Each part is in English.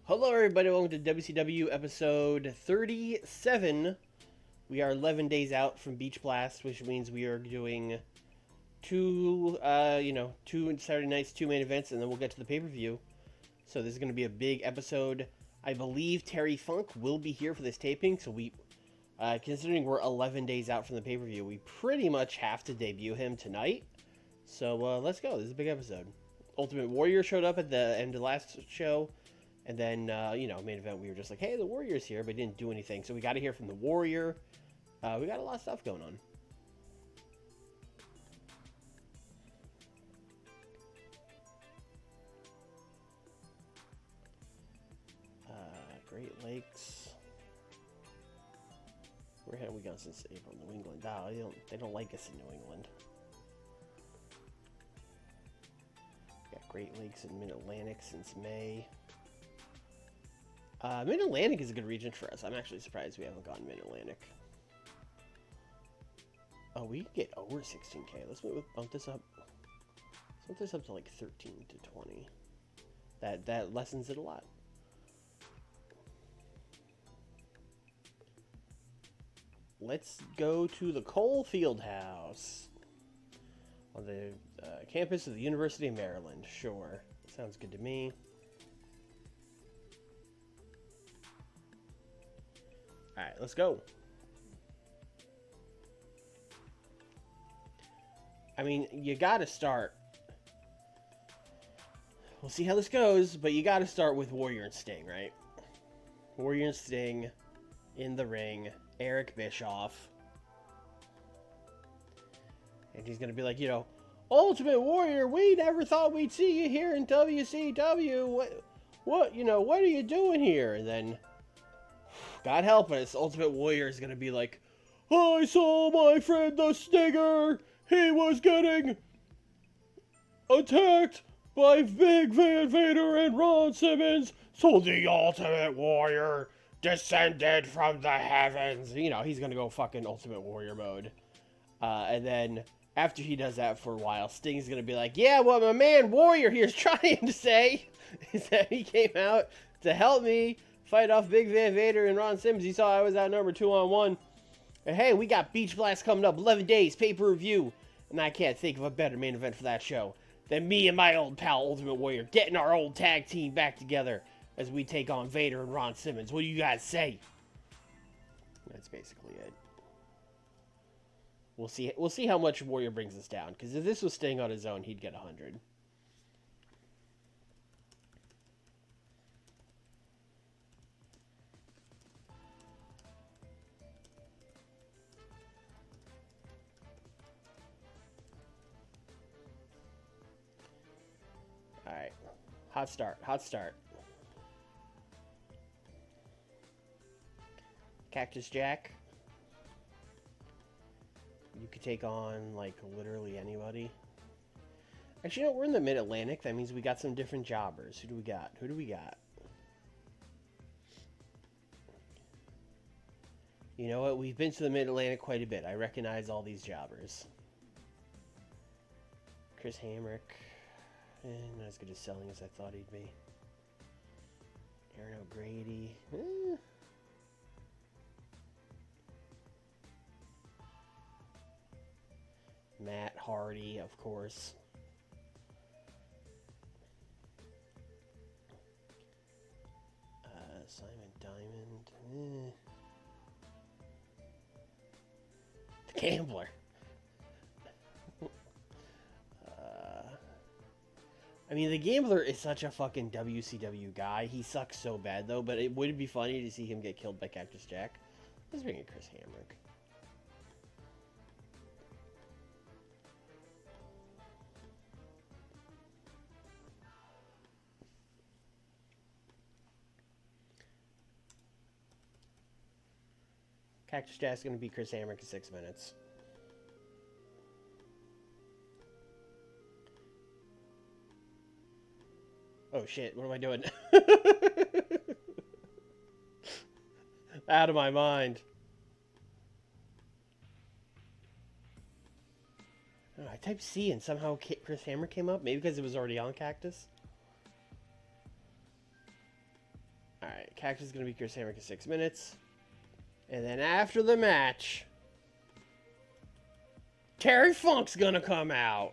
Hello, everybody. Welcome to WCW episode 37. We are 11 days out from Beach Blast, which means we are doing two Saturday nights, two main events, and then we'll get to the pay-per-view. So this is going to be a big episode. I believe Terry Funk will be here for this taping, so considering we're 11 days out from the pay-per-view, we pretty much have to debut him tonight. So let's go. This is a big episode. Ultimate Warrior showed up at the end of the last show. And then, main event, we were just like, hey, the Warrior's here, but didn't do anything. So we got to hear from the Warrior. We got a lot of stuff going on. Great Lakes. Where have we gone since April? New England. Oh, they don't like us in New England. Got Great Lakes and Mid-Atlantic since May. Mid-Atlantic is a good region for us. I'm actually surprised we haven't gone Mid-Atlantic. Oh, we can get over 16K. Let's bump this up. Let's bump this up to like 13 to 20. That lessens it a lot. Let's go to the Coalfield House on the campus of the University of Maryland. Sure, sounds good to me. Alright, let's go. I mean, you gotta start. We'll see how this goes, but you gotta start with Warrior and Sting, right? Warrior and Sting in the ring. Eric Bischoff. And he's gonna be like, Ultimate Warrior, we never thought we'd see you here in WCW. What are you doing here? And then, God help us, Ultimate Warrior is going to be like, I saw my friend the Stinger. He was getting attacked by Big Van Vader and Ron Simmons. So the Ultimate Warrior descended from the heavens. He's going to go fucking Ultimate Warrior mode. And then after he does that for a while, Sting's going to be like, yeah, what my man Warrior here is trying to say is that he came out to help me fight off Big Van Vader and Ron Simmons. He saw I was outnumbered 2-on-1. And hey, we got Beach Blast coming up, 11 days, pay-per-view. And I can't think of a better main event for that show than me and my old pal Ultimate Warrior getting our old tag team back together as we take on Vader and Ron Simmons. What do you guys say? That's basically it. We'll see how much Warrior brings us down. Because if this was Sting on his own, he'd get 100. Alright. Hot start. Cactus Jack. You could take on, like, literally anybody. Actually, we're in the Mid-Atlantic. That means we got some different jobbers. Who do we got? You know what? We've been to the Mid-Atlantic quite a bit. I recognize all these jobbers. Chris Hamrick. Not as good as selling as I thought he'd be. Aaron O'Grady. Matt Hardy, of course. Simon Diamond. The Gambler. I mean, the Gambler is such a fucking WCW guy. He sucks so bad, though, but it would be funny to see him get killed by Cactus Jack. Let's bring in Chris Hamrick. Cactus Jack's going to beat Chris Hamrick in 6 minutes. Oh shit, what am I doing? Out of my mind. I typed C and somehow Chris Hammer came up. Maybe because it was already on Cactus. Cactus is going to be Chris Hamrick in 6 minutes. And then after the match, Terry Funk's going to come out.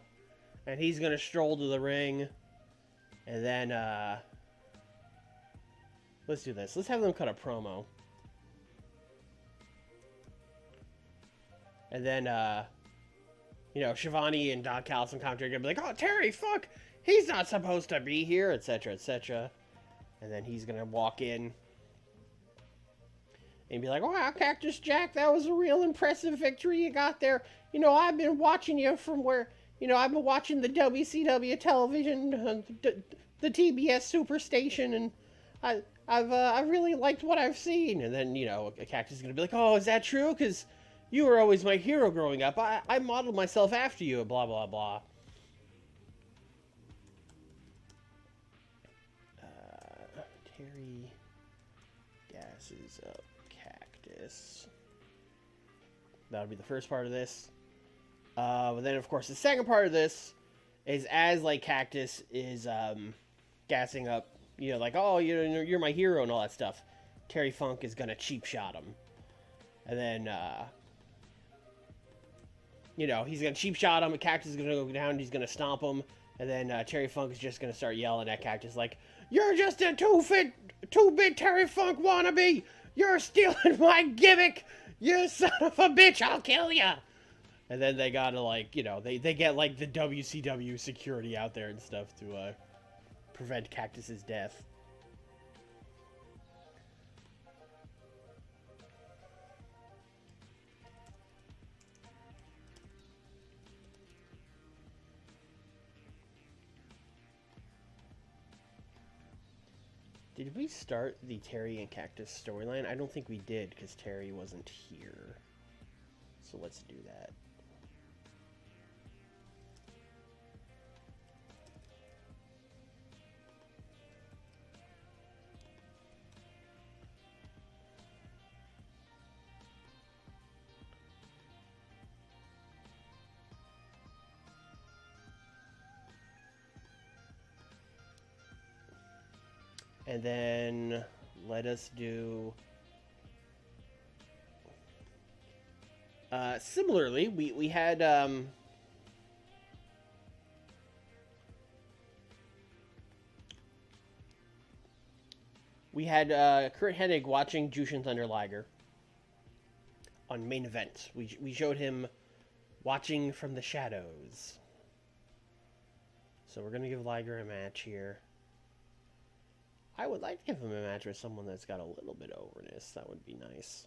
And he's going to stroll to the ring. And then, let's do this. Let's have them cut a promo. And then, you know, Shivani and Don Callis and commentary are going to be like, oh, Terry Funk, he's not supposed to be here, etc., etc. And then he's going to walk in and be like, wow, Cactus Jack, that was a real impressive victory you got there. You know, I've been watching you from where, you know, I've been watching the WCW television, the TBS Superstation, and I've really liked what I've seen. And then, you know, a Cactus is going to be like, oh, is that true? Because you were always my hero growing up. I modeled myself after you, blah, blah, blah. Terry gasses up Cactus. That'll be the first part of this. But then, of course, the second part of this is as, like, Cactus is gassing up, you know, like, oh, you're my hero and all that stuff. Terry Funk is going to cheap shot him. And then, you know, he's going to cheap shot him. Cactus is going to go down. He's going to stomp him. And then Terry Funk is just going to start yelling at Cactus like, you're just a two-bit Terry Funk wannabe. You're stealing my gimmick. You son of a bitch. I'll kill you. And then they got to, like, you know, they get, like, the WCW security out there and stuff to prevent Cactus's death. Did we start the Terry and Cactus storyline? I don't think we did, because Terry wasn't here. So let's do that. And then let us do... similarly, we had... we had Kurt Hennig watching Jushin Thunder Liger on Main Event. We showed him watching from the shadows. So we're going to give Liger a match here. I would like to give him a match with someone that's got a little bit of overness. That would be nice.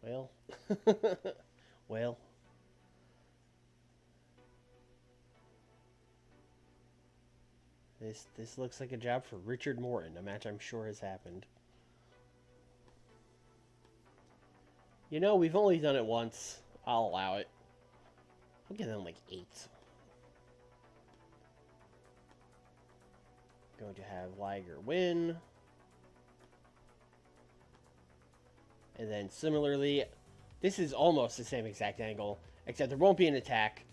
Well. Well. This looks like a job for Richard Morton, a match I'm sure has happened. You know, we've only done it once. I'll allow it. I'll give them like 8. Going to have Liger win. And then similarly, this is almost the same exact angle, except there won't be an attack.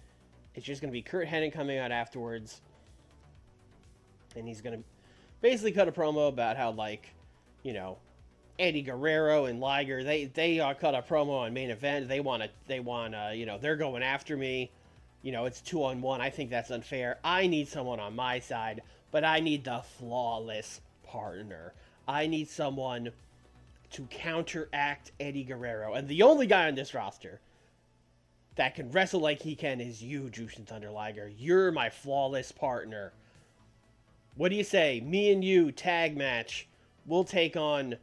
It's just going to be Kurt Hennig coming out afterwards. And he's going to basically cut a promo about how, like, you know, Eddie Guerrero and Liger, they cut a promo on Main Event. They want, you know, they're going after me. You know, it's 2-on-1. I think that's unfair. I need someone on my side, but I need the flawless partner. I need someone to counteract Eddie Guerrero. And the only guy on this roster that can wrestle like he can is you, Jushin Thunder Liger. You're my flawless partner. What do you say? Me and you, tag match. We'll take on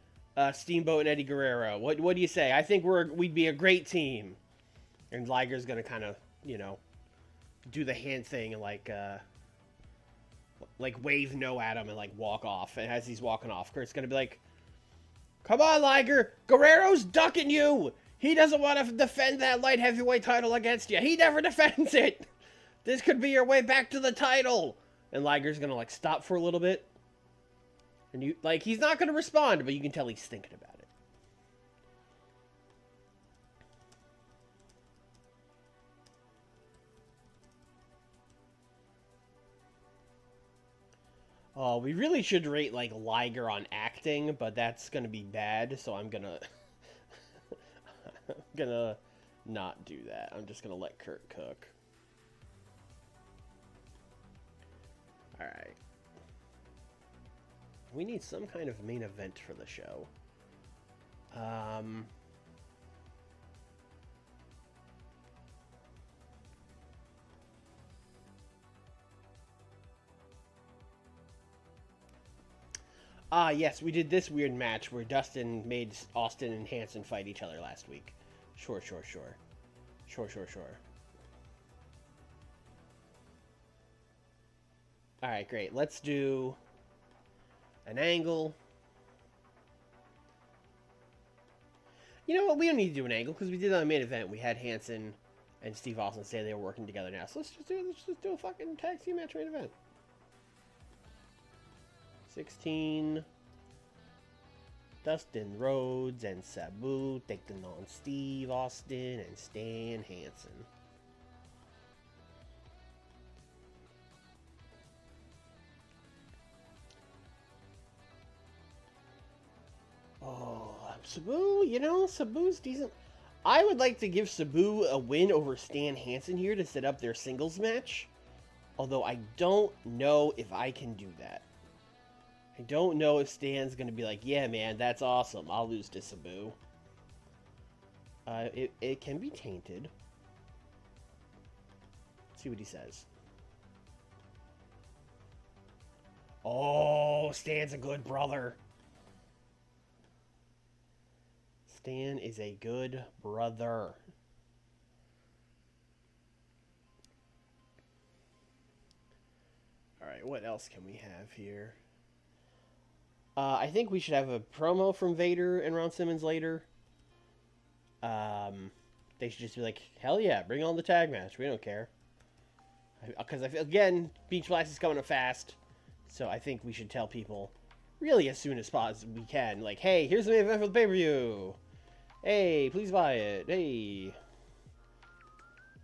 Steamboat and Eddie Guerrero. What do you say? I think we'd be a great team. And Liger's gonna kind of, you know, do the hand thing and like wave no at him and like walk off. And as he's walking off, Kurt's gonna be like, "Come on, Liger! Guerrero's ducking you. He doesn't want to defend that light heavyweight title against you. He never defends it. This could be your way back to the title." And Liger's gonna like stop for a little bit. And you, like, he's not going to respond, but you can tell he's thinking about it. Oh, we really should rate like Liger on acting, but that's gonna be bad. So I'm gonna I'm gonna not do that. I'm just gonna let Kurt cook. All right. We need some kind of main event for the show. Yes, we did this weird match where Dustin made Austin and Hanson fight each other last week. Sure. Alright, great. Let's do an angle. You know what? We don't need to do an angle because we did on the main event. We had Hanson and Steve Austin say they were working together now. So let's just do a fucking tag team match main event. 16. Dustin Rhodes and Sabu taking on Steve Austin and Stan Hansen. Oh, Sabu, you know, Sabu's decent. I would like to give Sabu a win over Stan Hansen here to set up their singles match. Although I don't know if I can do that. I don't know if Stan's going to be like, yeah, man, that's awesome. I'll lose to Sabu. It can be tainted. Let's see what he says. Oh, Stan's a good brother. Stan is a good brother. Alright, what else can we have here? I think we should have a promo from Vader and Ron Simmons later. They should just be like, hell yeah, bring on the tag match. We don't care. Because I feel, again, Beach Blast is coming up fast. So I think we should tell people really as soon as we can. Like, hey, here's the main event for the pay-per-view. Hey, please buy it. Hey.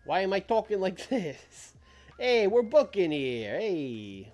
Why am I talking like this? Hey, we're booking here. Hey.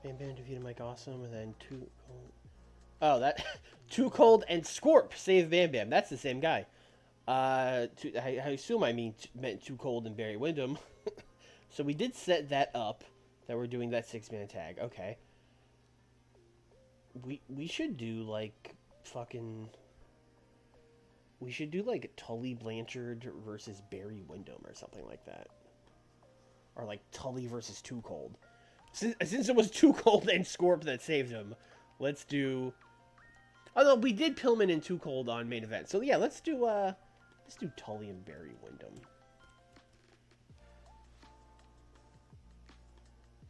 Bam Bam defeated Mike Awesome, and then Too Cold. Oh, that Too Cold and Scorp save Bam Bam. That's the same guy. I assume meant Too Cold and Barry Windham. So we did set that up. That we're doing that 6-man tag. Okay. We should do like fucking. We should do like Tully Blanchard versus Barry Windham or something like that. Or like Tully versus Too Cold. Since it was Too Cold and Scorp that saved him, let's do. Although we did Pillman and Too Cold on main event, so yeah, let's do Tully and Barry Windham.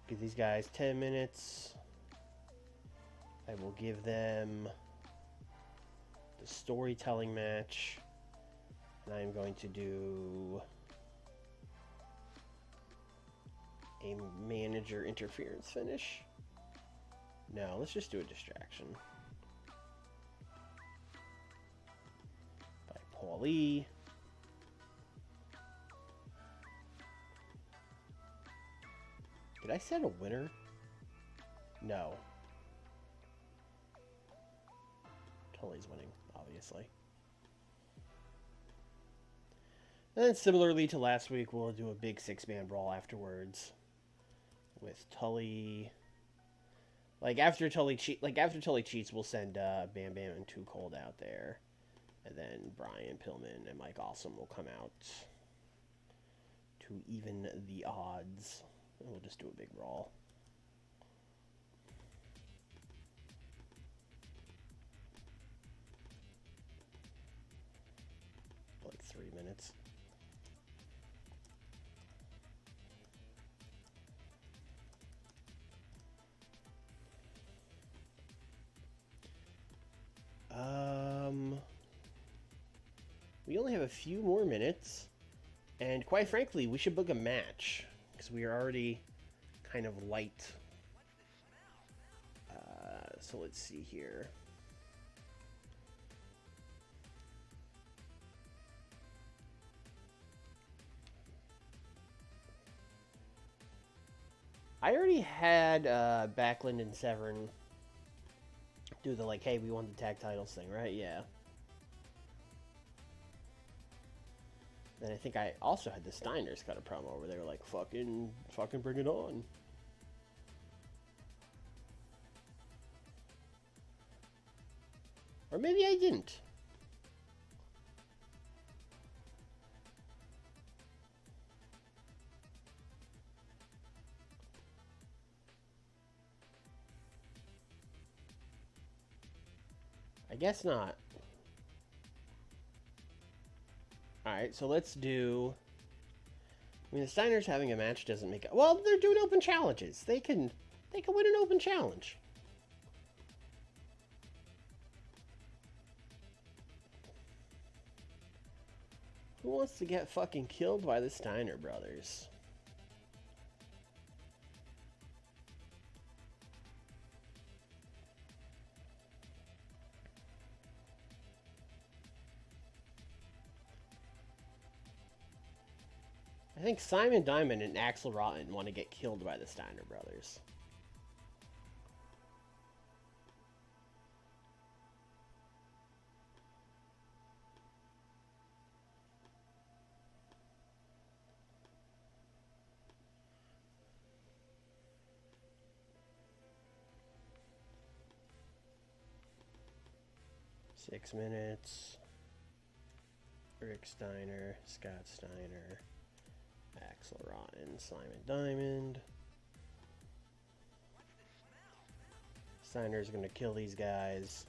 Give these guys 10 minutes. I will give them the storytelling match, and I'm going to do a manager interference finish. No, let's just do a distraction. By Paulie. Did I set a winner? No. Tully's winning, obviously. And then similarly to last week, we'll do a big 6-man brawl afterwards. With Tully, after Tully cheats, we'll send Bam Bam and Too Cold out there, and then Brian Pillman and Mike Awesome will come out to even the odds. And we'll just do a big brawl. Like 3 minutes. We only have a few more minutes. And quite frankly, we should book a match. Because we are already kind of light. So let's see here. I already had Backlund and Severn do the like, hey, we won the tag titles thing, right? Yeah. Then I think I also had the Steiners cut a promo where they were like, fucking bring it on. Or maybe I didn't. I guess not. Alright, so let's do... I mean, the Steiners having a match doesn't make it... Well, they're doing open challenges. They can win an open challenge. Who wants to get fucking killed by the Steiner brothers? I think Simon Diamond and Axel Rotten want to get killed by the Steiner brothers. Six minutes. Rick Steiner, Scott Steiner, Axel Rotten, Simon Diamond. Steiner's gonna kill these guys.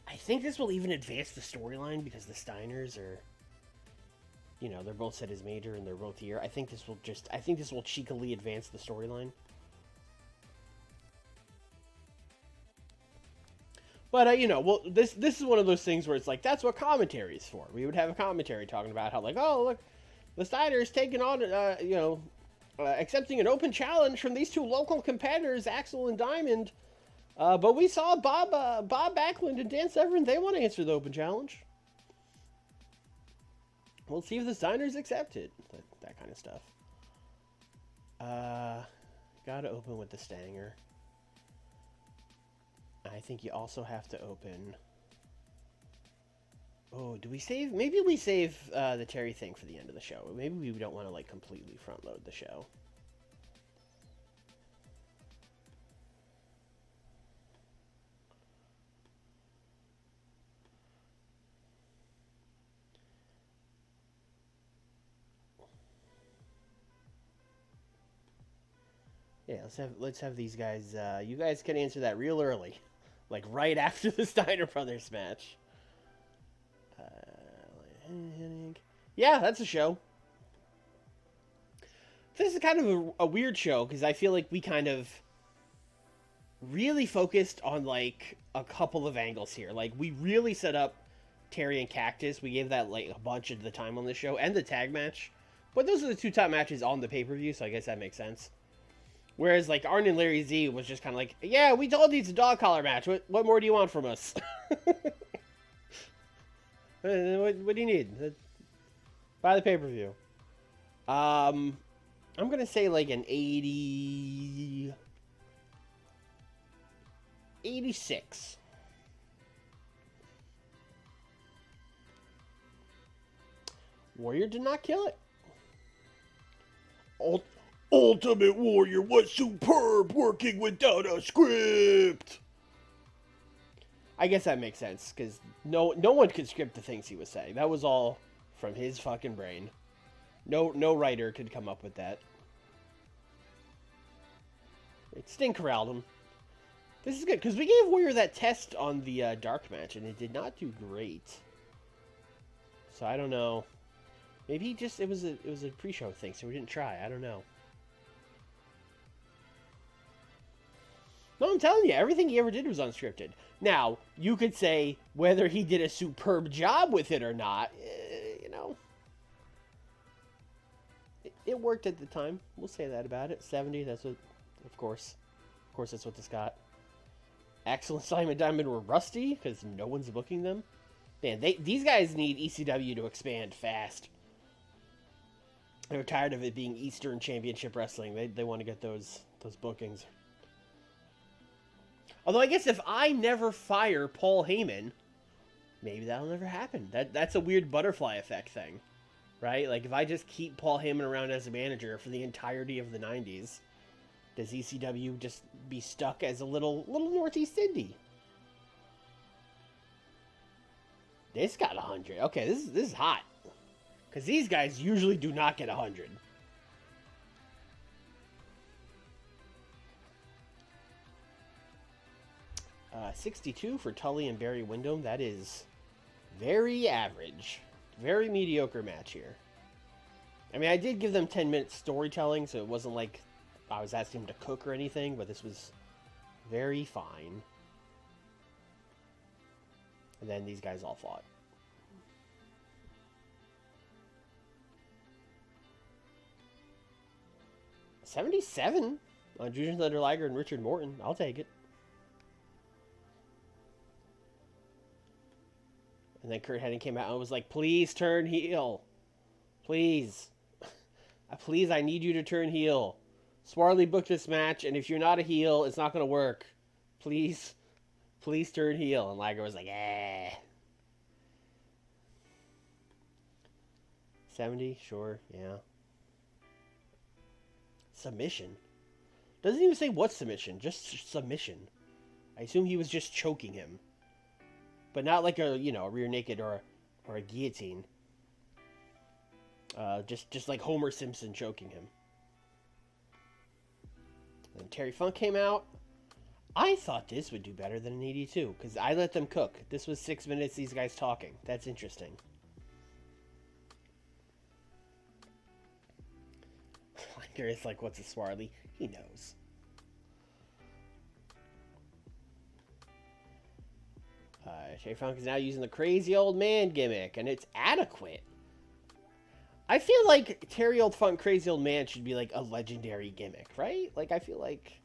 I think this will even advance the storyline because the Steiners are, you know, they're both set as major and they're both here. I think this will cheekily advance the storyline. But, you know, well, this is one of those things where it's like, that's what commentary is for. We would have a commentary talking about how, like, oh, look, the Steiners taking on, you know, accepting an open challenge from these two local competitors, Axel and Diamond. But we saw Bob Backlund and Dan Severn. They want to answer the open challenge. We'll see if the Steiners accept it. That kind of stuff. Gotta open with the Stanger. I think you also have to open... Oh, do we save... Maybe we save the Terry thing for the end of the show. Maybe we don't want to, like, completely front-load the show. Yeah, let's have these guys... you guys can answer that real early. Like, right after the Steiner Brothers match. Yeah, that's a show. This is kind of a weird show, because I feel like we kind of really focused on, like, a couple of angles here. Like, we really set up Terry and Cactus. We gave that, like, a bunch of the time on the show, and the tag match. But those are the two top matches on the pay-per-view, so I guess that makes sense. Whereas, like, Arn and Larry Z was just kind of like, yeah, we told you it's a dog collar match. What more do you want from us? What do you need? Buy the pay-per-view. I'm going to say, like, an 86. Warrior did not kill it. Ultimate Warrior was superb, working without a script. I guess that makes sense, because no one could script the things he was saying. That was all from his fucking brain. No writer could come up with that. Sting corralled him. This is good, because we gave Warrior that test on the dark match, and it did not do great. So I don't know. Maybe he just it was a pre-show thing, so we didn't try. I don't know. No, telling you, everything he ever did was unscripted. Now, you could say whether he did a superb job with it or not, you know. It worked at the time. We'll say that about it. 70, that's what, of course. Of course, that's what this got. Excellent Simon Diamond were rusty because no one's booking them. Man, these guys need ECW to expand fast. They're tired of it being Eastern Championship Wrestling. They want to get those bookings. Although I guess if I never fire Paul Heyman, maybe that'll never happen. That's a weird butterfly effect thing, right? Like if I just keep Paul Heyman around as a manager for the entirety of the 90s, does ECW just be stuck as a little Northeast Indie? This got 100. Okay, this is hot. Because these guys usually do not get 100. Uh, 62 for Tully and Barry Windham. That is very average. Very mediocre match here. I mean, I did give them 10 minutes storytelling, so it wasn't like I was asking them to cook or anything, but this was very fine. And then these guys all fought. 77 on Jushin Thunder Liger and Richard Morton. I'll take it. And then Kurt Hennig came out and was like, please turn heel. Please. Please, I need you to turn heel. Swarley booked this match, and if you're not a heel, it's not going to work. Please. Please turn heel. And Liger was like, eh. 70? Sure, yeah. Submission? Doesn't even say what submission, just submission. I assume he was just choking him. But not like a, you know, a rear naked or a guillotine. Just like Homer Simpson choking him. Then Terry Funk came out. I thought this would do better than an 82, because I let them cook. This was 6 minutes, these guys talking. That's interesting. It's like, what's a Swarley? He knows. Terry Funk is now using the crazy old man gimmick, and it's adequate. I feel like Terry Old Funk Crazy Old Man should be like a legendary gimmick, right? Like, I feel like...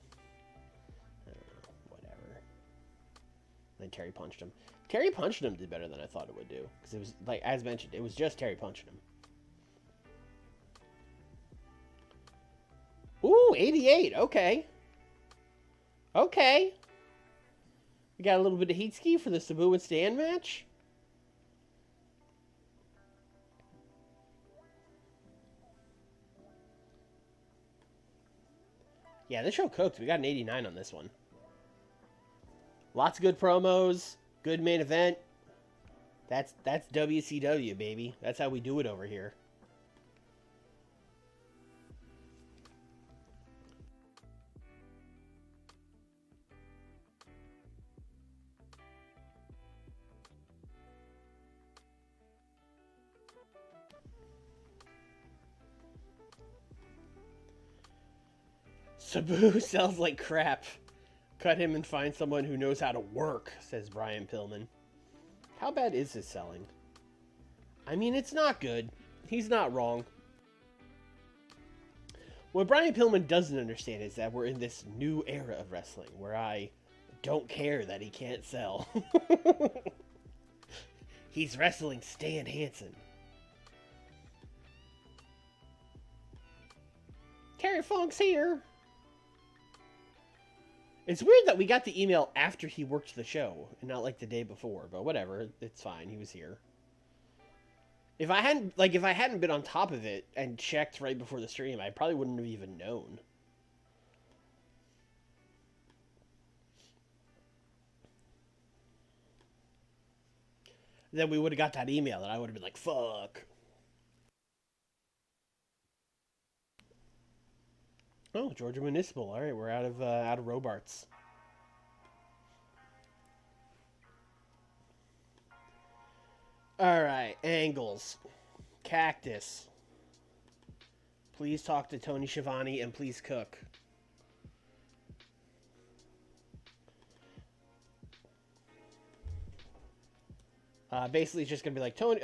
I don't know, whatever. Then Terry punched him. Terry punching him did better than I thought it would do. Because it was, like, as mentioned, it was just Terry punching him. Ooh, 88. Okay. Okay. We got a little bit of heat ski for the Sabu and Stan match. Yeah, this show cooked. We got an 89 on this one. Lots of good promos. Good main event. That's WCW, baby. That's how we do it over here. Sabu sells like crap. Cut him and find someone who knows how to work, says Brian Pillman. How bad is his selling? I mean, it's not good. He's not wrong. What Brian Pillman doesn't understand is that we're in this new era of wrestling where I don't care that he can't sell. He's wrestling Stan Hansen. Terry Funk's here. It's weird that we got the email after he worked the show and not like the day before, but whatever, it's fine. He was here. If I hadn't been on top of it and checked right before the stream, I probably wouldn't have even known. Then we would have got that email and I would have been like, fuck. Oh, Georgia Municipal. All right, we're out of Robarts. All right, Angles, Cactus. Please talk to Tony Schiavone and please cook. Basically, it's just gonna be like Tony,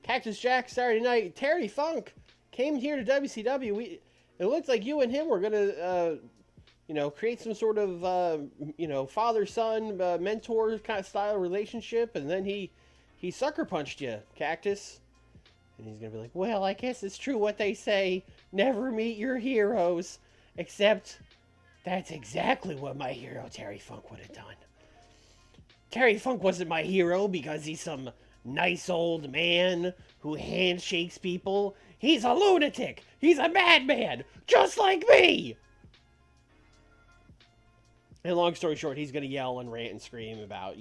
Cactus Jack Saturday Night. Terry Funk came here to WCW. It looked like you and him were gonna, create some sort of, father-son, mentor kind of style relationship, and then he sucker punched you, Cactus. And he's gonna be like, well, I guess it's true what they say. Never meet your heroes. Except, that's exactly what my hero Terry Funk would have done. Terry Funk wasn't my hero because he's some nice old man who handshakes people. He's a lunatic. He's a madman, just like me. And long story short, he's going to yell and rant and scream about,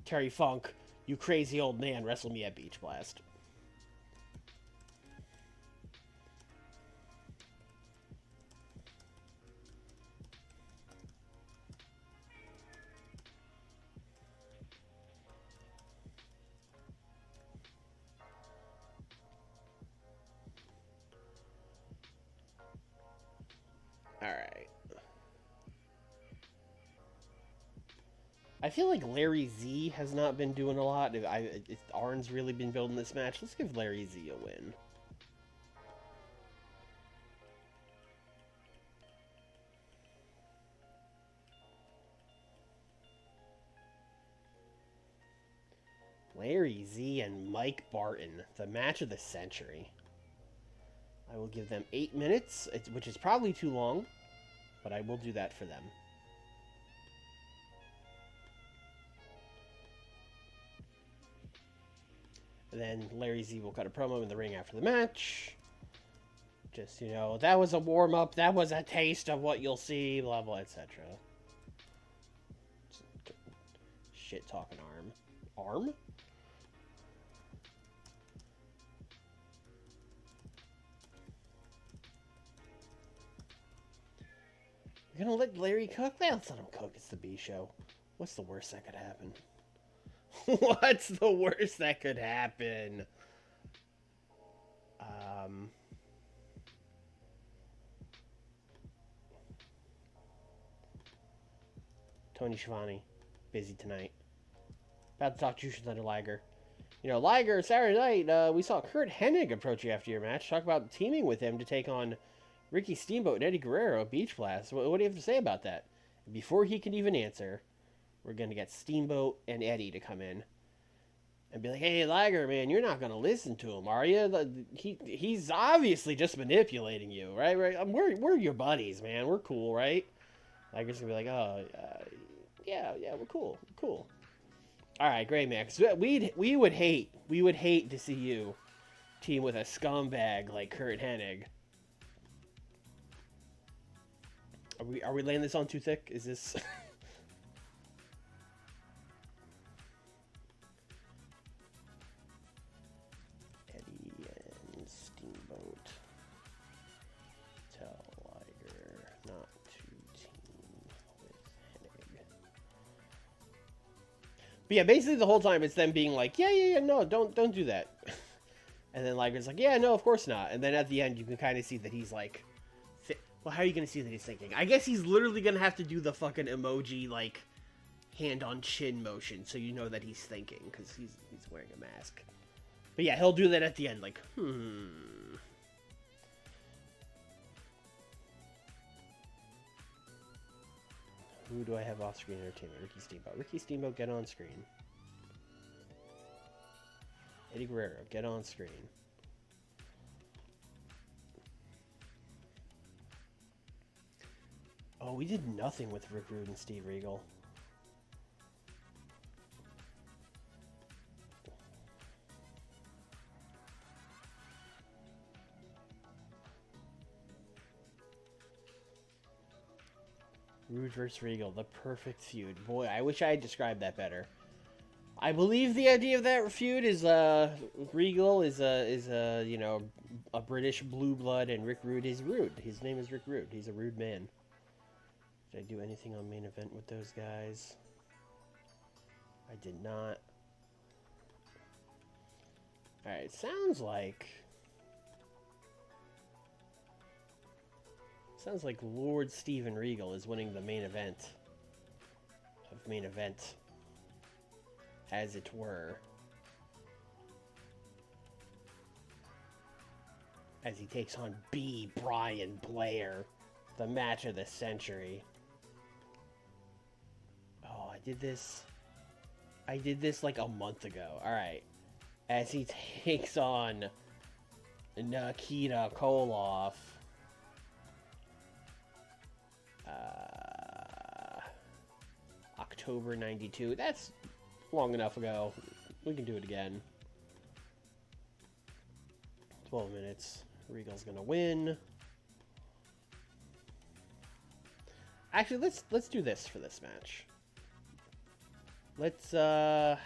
Terry Funk, you crazy old man, wrestle me at Beach Blast. Alright. I feel like Larry Z has not been doing a lot. Arn's really been building this match. Let's give Larry Z a win. Larry Z and Mike Barton, the match of the century. I will give them 8 minutes, which is probably too long, but I will do that for them. And then Larry Z will cut a promo in the ring after the match. Just, that was a warm-up, that was a taste of what you'll see, blah, blah, etc. Shit-talking arm. Arm? You're gonna let Larry cook? Well, let's let him cook. It's the B show. What's the worst that could happen? What's the worst that could happen? Tony Schiavone, busy tonight. About to talk Jushin Thunder Liger. Liger, Saturday night, we saw Kurt Hennig approach you after your match. Talk about teaming with him to take on Ricky Steamboat and Eddie Guerrero at Beach Blast. What do you have to say about that? Before he can even answer, we're going to get Steamboat and Eddie to come in and be like, hey, Liger, man, you're not going to listen to him, are you? He's obviously just manipulating you, right? We're your buddies, man. We're cool, right? Liger's going to be like, oh, yeah, we're cool. All right, great, man. 'Cause we would hate to see you team with a scumbag like Kurt Hennig. Are we laying this on too thick? Is this... Eddie and Steamboat tell Liger not to team with Hennig. But yeah, basically the whole time it's them being like, yeah, no, don't do that. And then Liger's like, yeah, no, of course not. And then at the end you can kind of see that he's like... Well, how are you going to see that he's thinking? I guess he's literally going to have to do the fucking emoji, like, hand-on-chin motion, so you know that he's thinking, because he's wearing a mask. But yeah, he'll do that at the end, like, Who do I have off-screen entertainment? Ricky Steamboat. Ricky Steamboat, get on screen. Eddie Guerrero, get on screen. Oh, we did nothing with Rick Rude and Steve Regal. Rude vs. Regal, the perfect feud. Boy, I wish I had described that better. I believe the idea of that feud is Regal is a British blue blood, and Rick Rude is rude. His name is Rick Rude. He's a rude man. Did I do anything on main event with those guys? I did not. Alright, sounds like Lord Steven Regal is winning the main event of main event. as it were. As he takes on B. Brian Blair, the match of the century. Oh, I did this like a month ago. Alright. As he takes on Nikita Koloff. October 92. That's long enough ago. We can do it again. 12 minutes. Regal's gonna win. Actually, let's do this for this match. Let's Don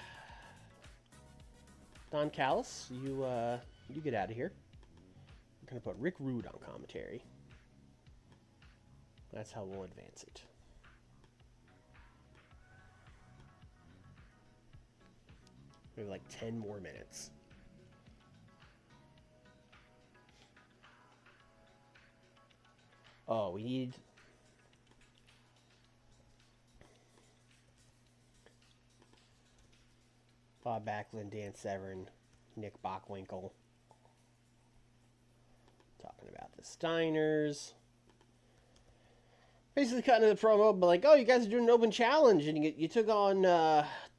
Callis, you get out of here. We're gonna put Rick Rude on commentary. That's how we'll advance it. We have like 10 more minutes. Oh, we need... Bob Backlund, Dan Severn, Nick Bockwinkel. Talking about the Steiners. Basically cutting the promo, but like, oh, you guys are doing an open challenge, and you took on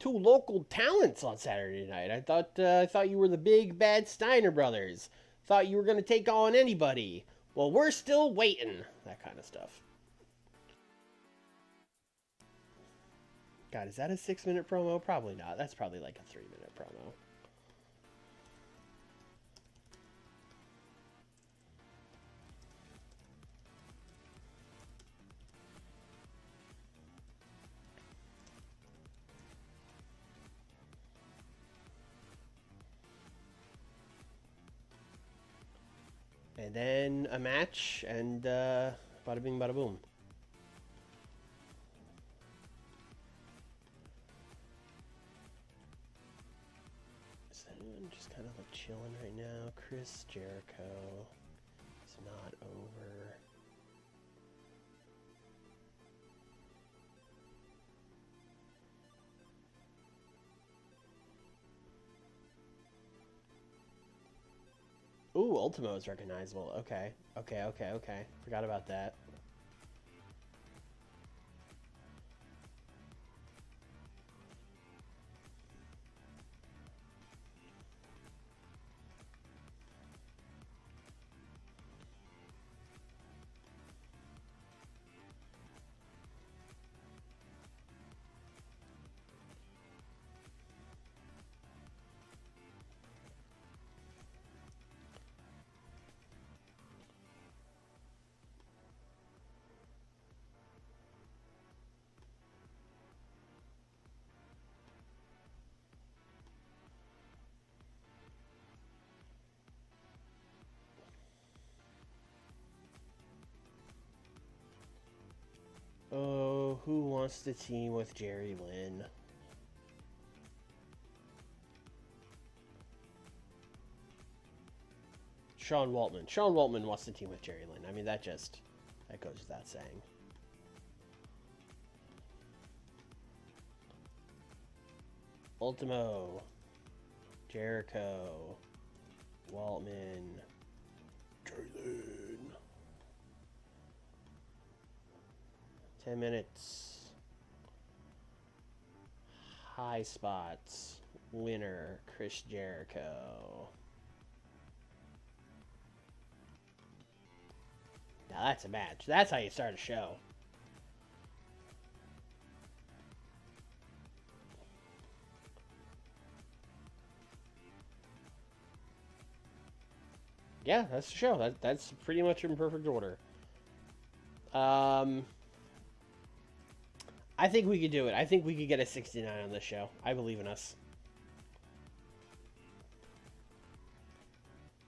2 local talents on Saturday night. I thought you were the big bad Steiner brothers. Thought you were going to take on anybody. Well, we're still waiting. That kind of stuff. God, is that a 6-minute promo? Probably not. That's probably like a 3-minute promo. And then a match, and bada bing, bada boom. Is anyone just kind of like chilling right now? Chris Jericho is not over. Ooh, Ultimo is recognizable. Okay. Forgot about that. Oh, who wants to team with Jerry Lynn? Sean Waltman. Sean Waltman wants to team with Jerry Lynn. I mean, that goes without saying. Ultimo. Jericho. Waltman. Jerry Lynn. 10 minutes. High spots. Winner, Chris Jericho. Now that's a match. That's how you start a show. Yeah, that's the show. That's pretty much in perfect order. I think we could do it. I think we could get a 69 on this show. I believe in us.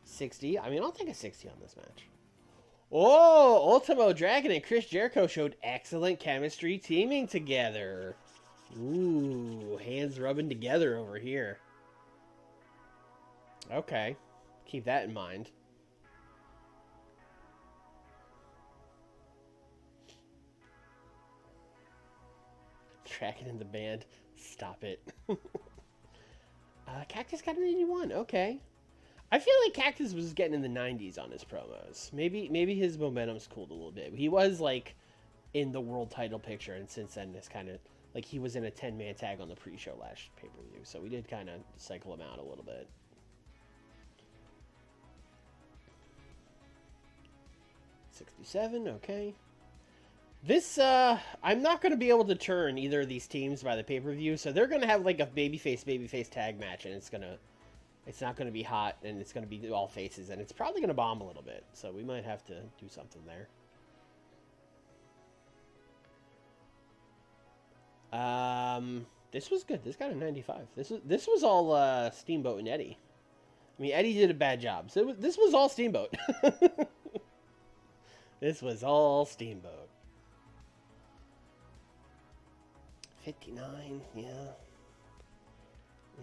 60? I mean, I'll take a 60 on this match. Oh, Ultimo Dragon and Chris Jericho showed excellent chemistry teaming together. Ooh, hands rubbing together over here. Okay, keep that in mind. Dragon in the band. Stop it. Cactus got an 81. Okay. I feel like Cactus was getting in the 90s on his promos. Maybe his momentum's cooled a little bit. He was like in the world title picture, and since then it's kind of like he was in a 10-man tag on the pre-show last pay-per-view, so we did kind of cycle him out a little bit. $67, okay. This, I'm not going to be able to turn either of these teams by the pay-per-view, so they're going to have like a babyface tag match, and it's not going to be hot, and it's going to be all faces, and it's probably going to bomb a little bit, so we might have to do something there. This was good. This got a 95. This was all Steamboat and Eddie. I mean, Eddie did a bad job. So this was all Steamboat. This was all Steamboat. 59, yeah.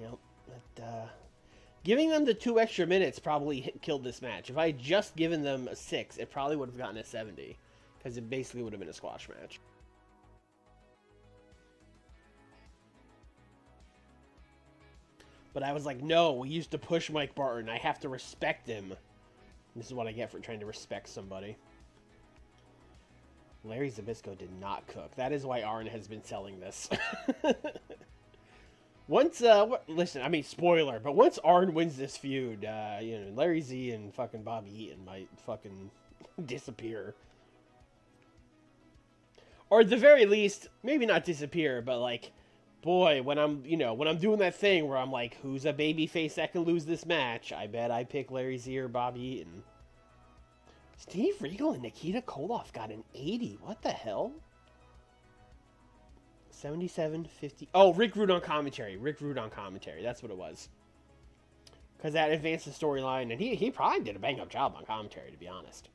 Yep. But, giving them the 2 extra minutes probably killed this match. If I had just given them a 6, it probably would have gotten a 70. Because it basically would have been a squash match. But I was like, no, we used to push Mike Barton. I have to respect him. This is what I get for trying to respect somebody. Larry Zbyszko did not cook. That is why Arn has been selling this. Once, listen, I mean, spoiler, but once Arn wins this feud, you know, Larry Z and fucking Bobby Eaton might fucking disappear. Or at the very least, maybe not disappear, but like, boy, when I'm doing that thing where I'm like, who's a babyface that can lose this match? I bet I pick Larry Z or Bobby Eaton. Steve Regal and Nikita Koloff got an 80. What the hell? 77, 50. Oh, Rick Rude on commentary. That's what it was. Because that advanced the storyline, and he probably did a bang-up job on commentary, to be honest.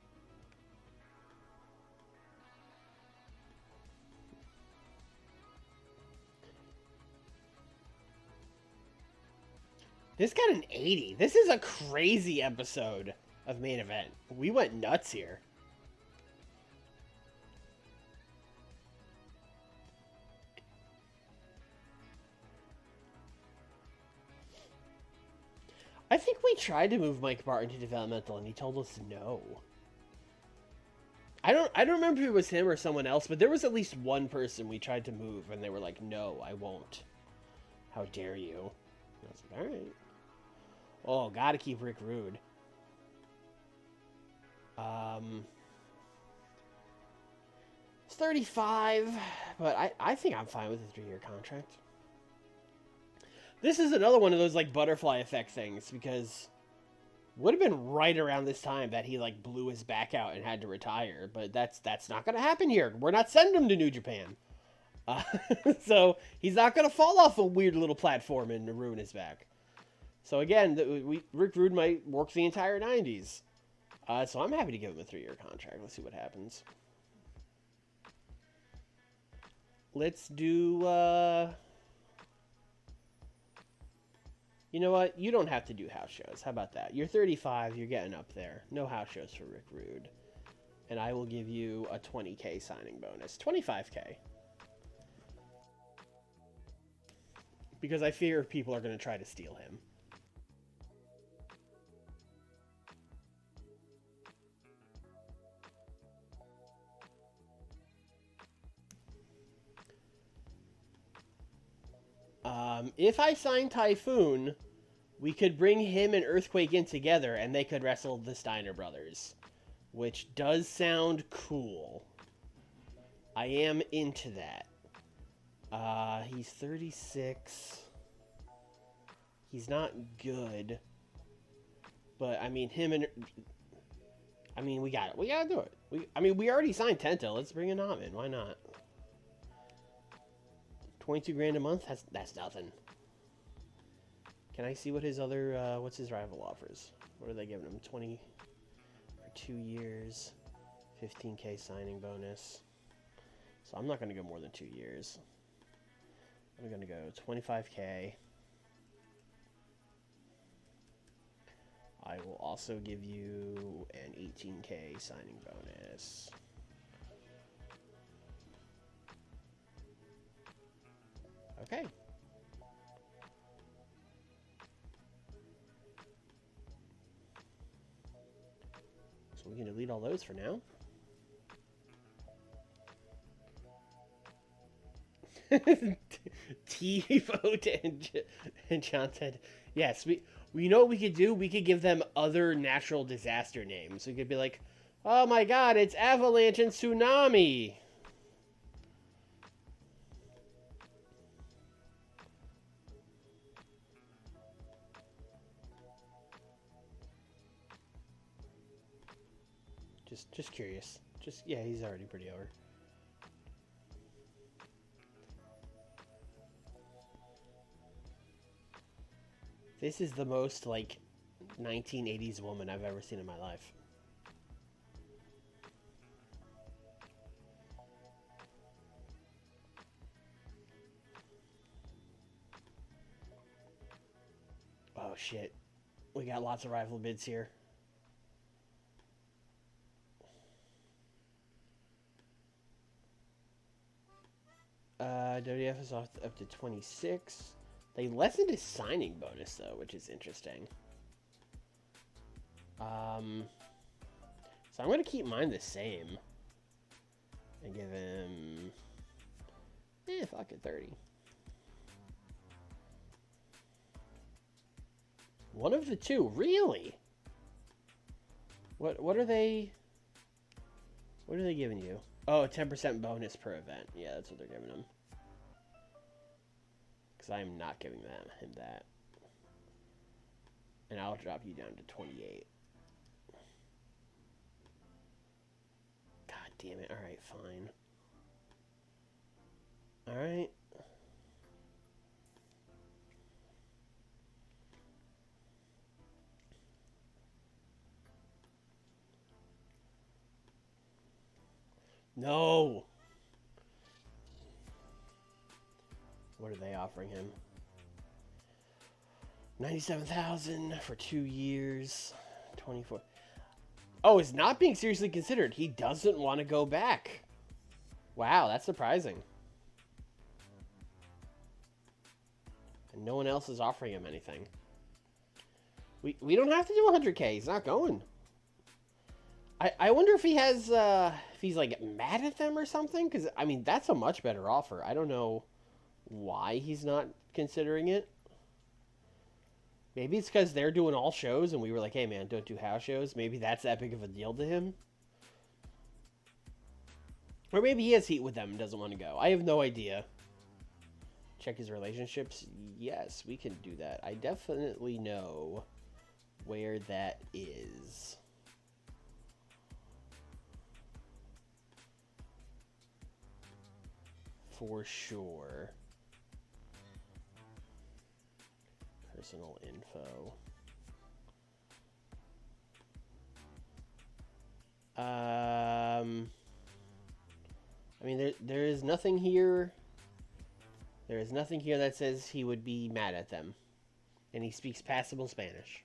This got an 80. This is a crazy episode of Main Event. We went nuts here. I think we tried to move Mike Barton to developmental, and he told us no. I don't remember if it was him or someone else, but there was at least one person we tried to move, and they were like, no, I won't. How dare you? And I was like, all right. Oh, gotta keep Rick Rude. It's 35, but I think I'm fine with a 3-year contract. This is another one of those like butterfly effect things, because would have been right around this time that he like blew his back out and had to retire, but that's not going to happen here. We're not sending him to New Japan. So he's not going to fall off a weird little platform and ruin his back. So again, Rick Rude might work the entire 90s. So I'm happy to give him a 3-year contract. Let's see what happens. Let's do, you know what? You don't have to do house shows. How about that? You're 35. You're getting up there. No house shows for Rick Rude. And I will give you a 20K signing bonus. 25K. Because I fear people are going to try to steal him. If I sign Typhoon, we could bring him and Earthquake in together, and they could wrestle the Steiner brothers, which does sound cool. I am into that. He's 36. He's not good, but I mean, we got it. We gotta do it. We already signed Tenta. Let's bring a Nam in. Why not? 22 grand a month? That's nothing. Can I see what his other, what's his rival offers? What are they giving him? 20 for 2 years, 15K signing bonus. So I'm not going to go more than 2 years. I'm going to go 25K. I will also give you an 18K signing bonus. Okay. we can delete all those for now. T-Vote and John said, yes, we know what we could do. We could give them other natural disaster names. We could be like, oh my god, it's Avalanche and Tsunami. Just curious. Yeah, he's already pretty over. This is the most, like, 1980s woman I've ever seen in my life. Oh, shit. We got lots of rival bids here. WF is off up to 26. They lessened his signing bonus, though, which is interesting. So I'm going to keep mine the same. And give him... fuck it, 30. One of the two, really? What are they... What are they giving you? Oh, 10% bonus per event. Yeah, that's what they're giving him. Because I'm not giving him that. And I'll drop you down to 28. God damn it. Alright, fine. Alright. No! What are they offering him? 97,000 for 2 years. 24. Oh, it's not being seriously considered. He doesn't want to go back. Wow, that's surprising. And no one else is offering him anything. We don't have to do 100K. He's not going. I wonder if he has, if he's, like, mad at them or something. Because, I mean, that's a much better offer. I don't know why he's not considering it. Maybe it's because they're doing all shows and we were like, hey, man, don't do house shows. Maybe that's that big of a deal to him. Or maybe he has heat with them and doesn't want to go. I have no idea. Check his relationships. Yes, we can do that. I definitely know where that is. For sure. Personal info. I mean, there is nothing here. There is nothing here that says he would be mad at them. And he speaks passable Spanish.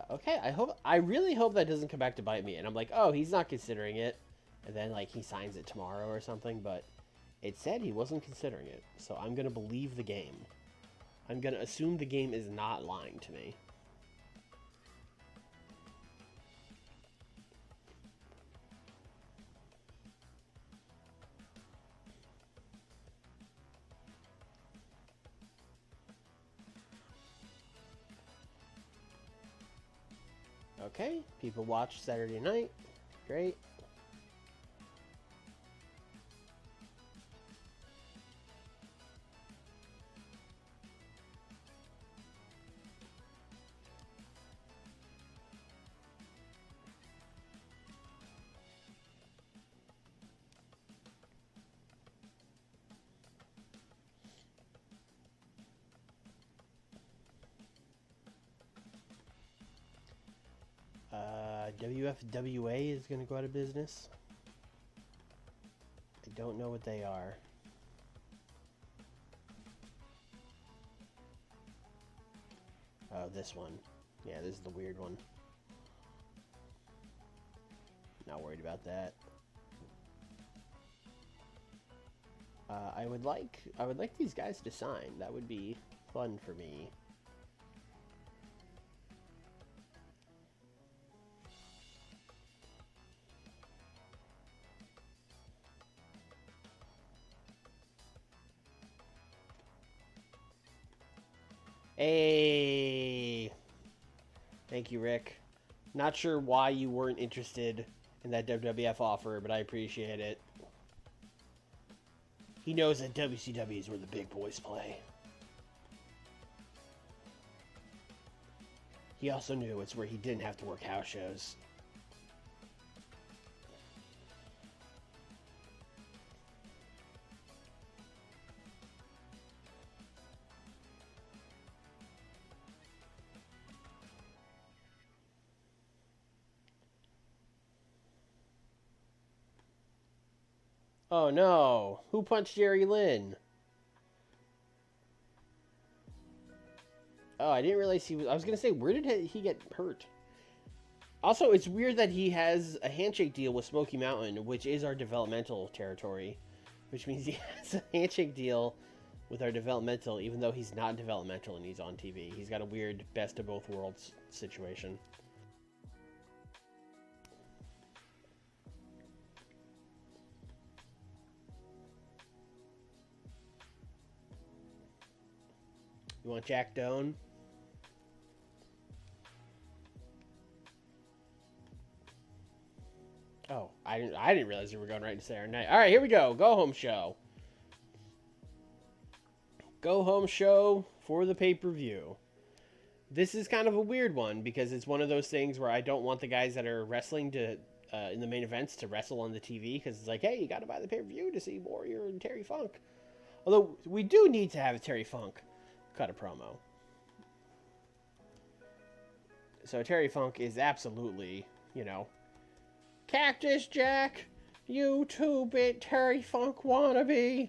Okay, I really hope that doesn't come back to bite me. And I'm like, oh, he's not considering it. And then, like, he signs it tomorrow or something. But it said he wasn't considering it. So I'm going to believe the game. I'm going to assume the game is not lying to me. Okay, people watch Saturday night. Great. WFWA is going to go out of business. I don't know what they are. Oh, this one. Yeah, this is the weird one. Not worried about that. I would like these guys to sign. That would be fun for me. Hey, thank you, Rick. Not sure why you weren't interested in that WWF offer, but I appreciate it. He knows that WCW is where the big boys play. He also knew it's where he didn't have to work house shows. Oh no! Who punched Jerry Lynn? Oh, I didn't realize he was... I was going to say, where did he get hurt? Also, it's weird that he has a handshake deal with Smoky Mountain, which is our developmental territory. Which means he has a handshake deal with our developmental, even though he's not developmental and he's on TV. He's got a weird best of both worlds situation. You want Jack Doan? Oh, I didn't realize we were going right into Saturday night. All right, here we go. Go home show. Go home show for the pay-per-view. This is kind of a weird one because it's one of those things where I don't want the guys that are wrestling to in the main events to wrestle on the TV because it's like, hey, you got to buy the pay-per-view to see Warrior and Terry Funk. Although we do need to have Terry Funk cut a promo. So Terry Funk is absolutely, you know, Cactus Jack, you 2-bit Terry Funk wannabe.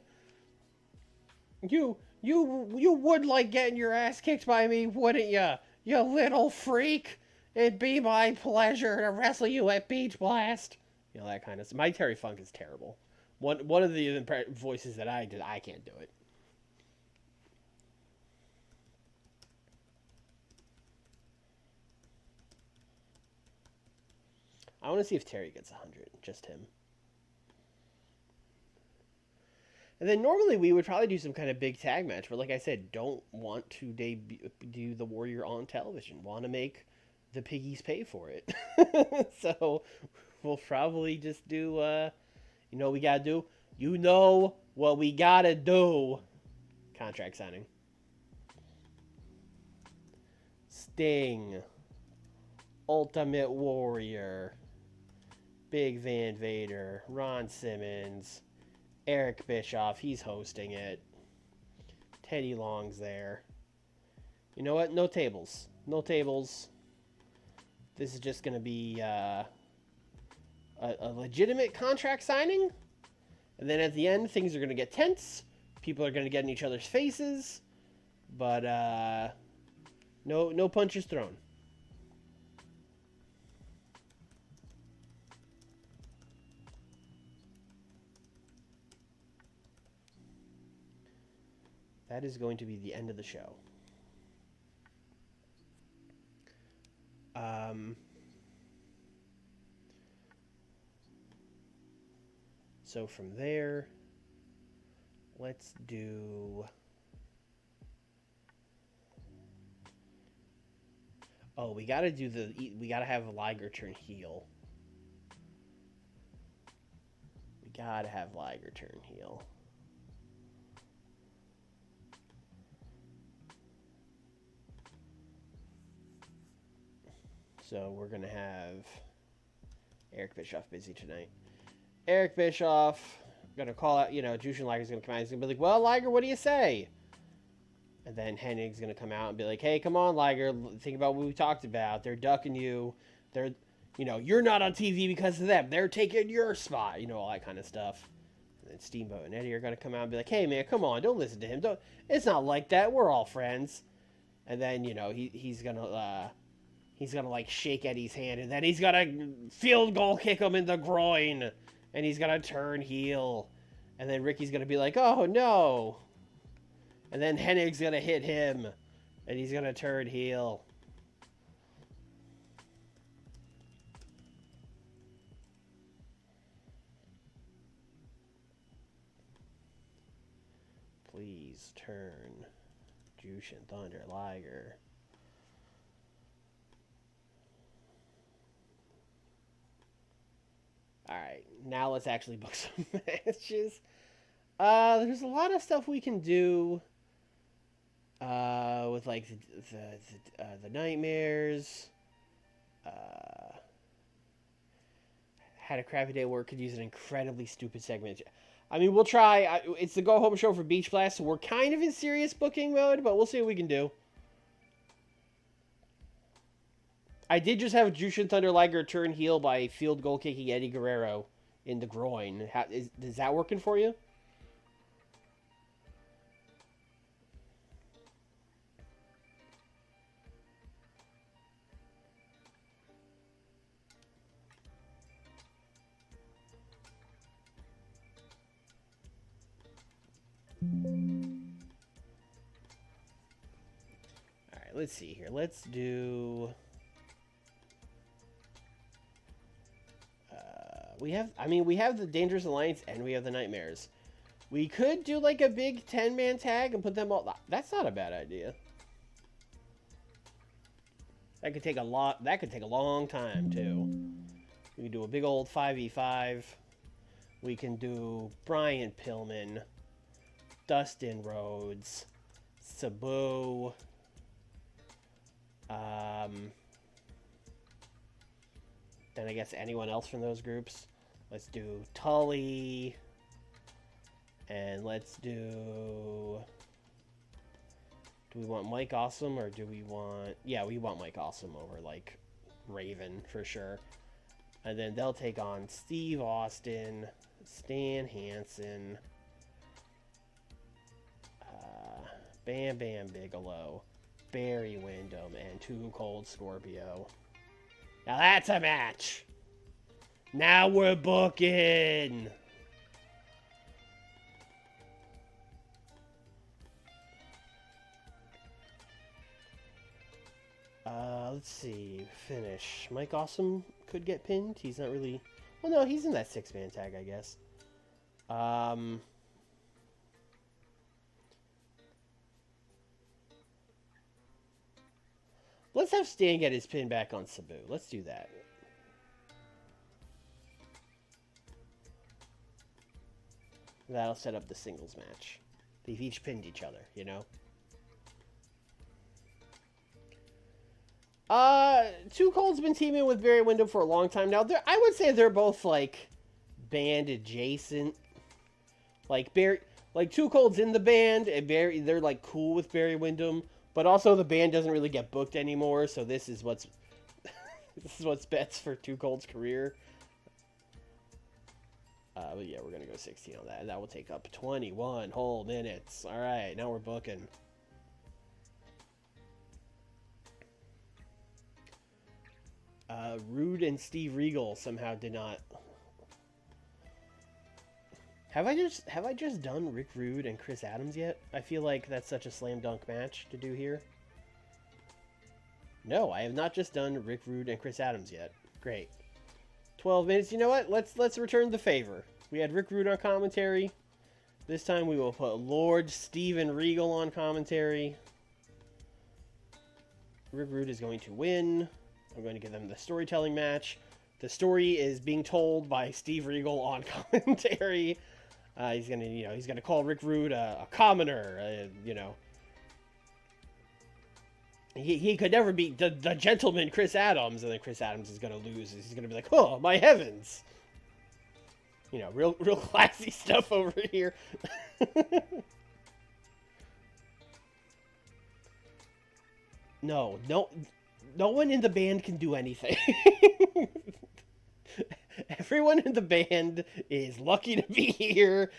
You would like getting your ass kicked by me, wouldn't you? You little freak. It'd be my pleasure to wrestle you at Beach Blast. You know, that kind of stuff. My Terry Funk is terrible. One of the voices that I did, I can't do it. I want to see if Terry gets 100. Just him. And then normally we would probably do some kind of big tag match, but like I said, don't want to do the Warrior on television. Want to make the piggies pay for it. So we'll probably just do, you know what we got to do? You know what we got to do. Contract signing. Sting. Ultimate Warrior. Big Van Vader. Ron Simmons. Eric Bischoff, he's hosting it. Teddy Long's there. You know what? No tables. No tables. This is just going to be a legitimate contract signing. And then at the end, things are going to get tense. People are going to get in each other's faces. But no punches thrown. That is going to be the end of the show. So from there, let's do... Oh, we gotta have Liger turn heel. We gotta have Liger turn heel. So we're going to have Eric Bischoff busy tonight. Eric Bischoff going to call out, you know, Jushin Liger's going to come out. He's going to be like, well, Liger, what do you say? And then Hennig's going to come out and be like, hey, come on, Liger. Think about what we talked about. They're ducking you. They're, you know, you're not on TV because of them. They're taking your spot. You know, all that kind of stuff. And then Steamboat and Eddie are going to come out and be like, hey, man, come on. Don't listen to him. It's not like that. We're all friends. And then, you know, he's going to... He's gonna like shake Eddie's hand, and then he's gonna field goal kick him in the groin, and he's gonna turn heel, and then Ricky's gonna be like, "Oh no," and then Hennig's gonna hit him, and he's gonna turn heel. Please turn Jushin Thunder Liger. Alright, now let's actually book some matches. There's a lot of stuff we can do with like the Nightmares. Had a crappy day at work, could use an incredibly stupid segment. I mean, we'll try. It's the go home show for Beach Blast, so we're kind of in serious booking mode, but we'll see what we can do. I did just have Jushin Thunder Liger turn heel by field goal kicking Eddie Guerrero in the groin. Is that working for you? Alright, let's see here. Let's do... we have the Dangerous Alliance and we have the Nightmares. We could do like a big 10-man tag and put them all... That's not a bad idea. That could take a long time, too. We can do a big old 5v5. We can do Brian Pillman, Dustin Rhodes, Sabu, then I guess anyone else from those groups. Let's do Tully, and let's do... Do we want Mike Awesome, or do we want... Yeah, we want Mike Awesome over, like, Raven, for sure. And then they'll take on Steve Austin, Stan Hansen, Bam Bam Bigelow, Barry Windham, and Too Cold Scorpio. Now that's a match! Now we're booking! Let's see. Finish. Mike Awesome could get pinned. He's not really... Well, no, he's in that 6-man tag, I guess. Let's have Stan get his pin back on Sabu. Let's do that. That'll set up the singles match. They've each pinned each other, you know? Too Cold's been teaming with Barry Windham for a long time now. I would say they're both, like, band adjacent. Like, Too Cold's in the band, and they're, like, cool with Barry Windham. But also, the band doesn't really get booked anymore, so this is what's best for Too Cold's career. But yeah, we're gonna go 16 on that. That will take up 21 whole minutes. All right, now we're booking. Rude and Steve Regal somehow did not. Have I just done Rick Rude and Chris Adams yet? I feel like that's such a slam dunk match to do here. No, I have not just done Rick Rude and Chris Adams yet. Great. 12 minutes. You know what? Let's return the favor. We had Rick Rude on commentary. This time we will put Lord Steven Regal on commentary. Rick Rude is going to win. I'm going to give them the storytelling match. The story is being told by Steve Regal on commentary. He's gonna call Rick Rude a commoner. He could never beat the gentleman Chris Adams, and then Chris Adams is gonna lose. He's gonna be like, oh my heavens! You know, real classy stuff over here. No one in the band can do anything. everyone in the band is lucky to be here.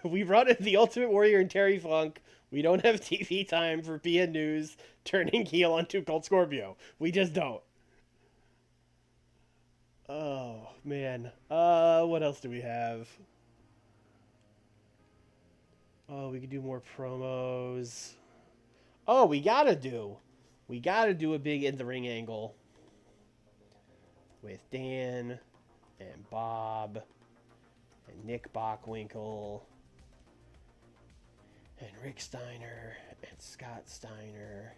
We brought in the Ultimate Warrior and Terry Funk. We don't have TV time for PN News turning heel on Too Cold Scorpio. We just don't. Oh, man. What else do we have? Oh, we could do more promos. Oh, we gotta do a big in the ring angle with Dan and Bob and Nick Bockwinkel and Rick Steiner and Scott Steiner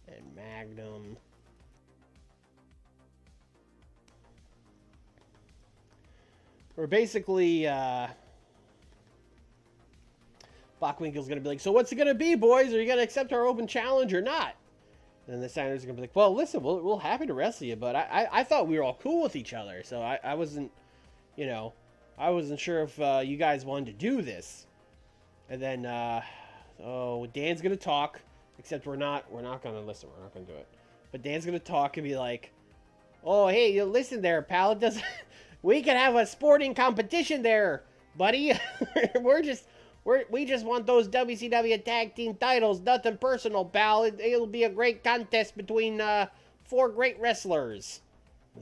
and Magnum. We're basically, Bockwinkel's going to be like, so what's it going to be, boys? Are you going to accept our open challenge or not? And the Steiners are going to be like, well, listen, we're happy to wrestle you, but I thought we were all cool with each other, so I wasn't, I wasn't sure if you guys wanted to do this. And then, Dan's going to talk, except we're not going to listen. We're not going to do it. But Dan's going to talk and be like, oh, hey, listen there, pal. It doesn't... We can have a sporting competition there, buddy. We just want those WCW tag team titles. Nothing personal, pal. It'll be a great contest between 4 great wrestlers.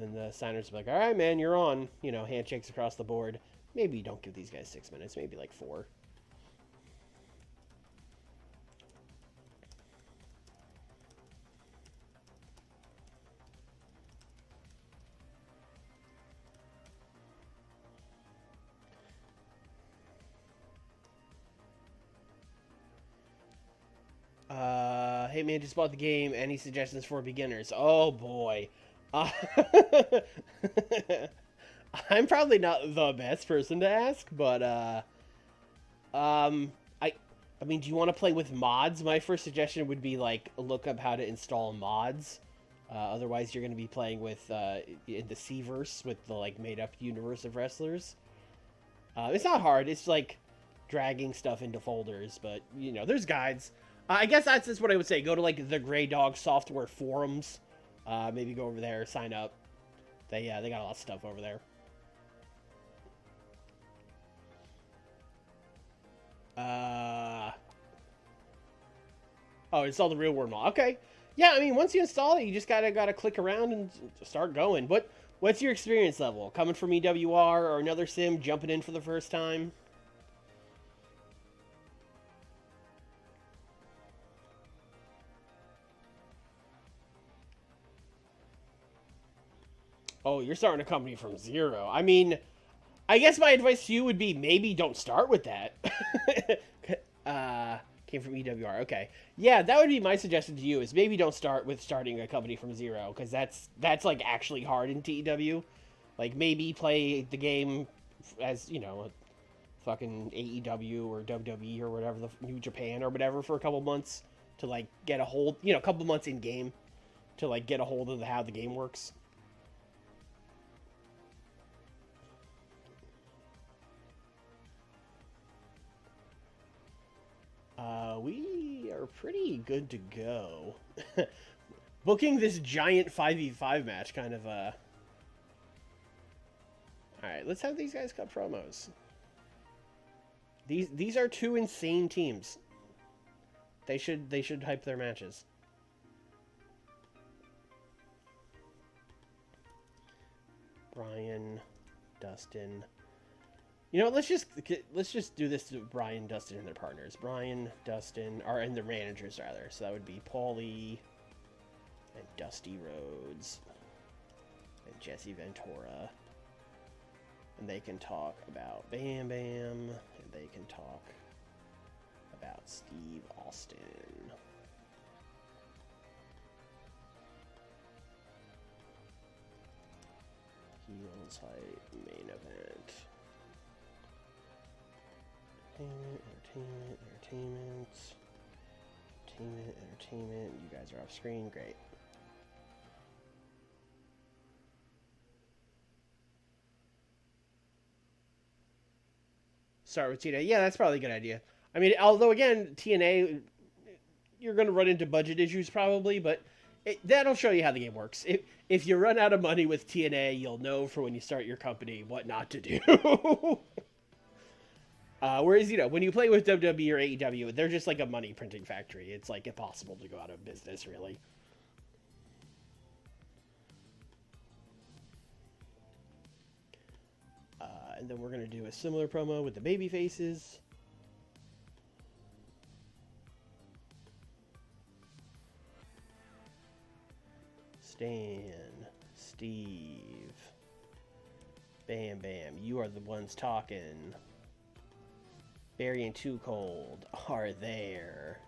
And the Steiners will be like, all right, man, you're on. Handshakes across the board. Maybe you don't give these guys 6 minutes. Maybe like 4. Hey man, just bought the game. Any suggestions for beginners? Oh boy. I'm probably not the best person to ask, but I mean, do you want to play with mods? My first suggestion would be like look up how to install mods. Otherwise, you're going to be playing with in the C-verse with the like made up universe of wrestlers. It's not hard. It's like dragging stuff into folders, but there's guides. I guess that's just what I would say. Go to like the Grey Dog software forums. Maybe go over there, sign up. They got a lot of stuff over there. Oh, install the real world mod. Okay. Yeah, I mean, once you install it, you just gotta click around and start going. What's your experience level? Coming from EWR or another sim, jumping in for the first time? Oh, you're starting a company from 0. I mean, I guess my advice to you would be maybe don't start with that. Came from EWR. Okay. Yeah, that would be my suggestion to you is maybe don't start with starting a company from 0 because that's like actually hard in TEW. Like maybe play the game as, a fucking AEW or WWE or whatever, the New Japan or whatever for a couple months to like get a hold, a couple months in game to like get a hold of how the game works. We are pretty good to go. Booking this giant 5v5 match kind of, Alright, let's have these guys cut promos. These are 2 insane teams. They should hype their matches. Brian, Dustin... let's just do this to Brian, Dustin, and their partners. Brian, Dustin, and their managers, rather. So that would be Paulie and Dusty Rhodes and Jesse Ventura. And they can talk about Bam Bam, and they can talk about Steve Austin. Heroes Fight main event. Entertainment. You guys are off screen. Great. Start with TNA. Yeah, that's probably a good idea. I mean, although again, TNA, you're going to run into budget issues probably, but That'll show you how the game works. If you run out of money with TNA, you'll know for when you start your company what not to do. Whereas, when you play with WWE or AEW, they're just like a money printing factory. It's like impossible to go out of business, really. And then we're going to do a similar promo with the baby faces. Stan, Steve, Bam Bam, you are the ones talking. Barry and Too Cold are there.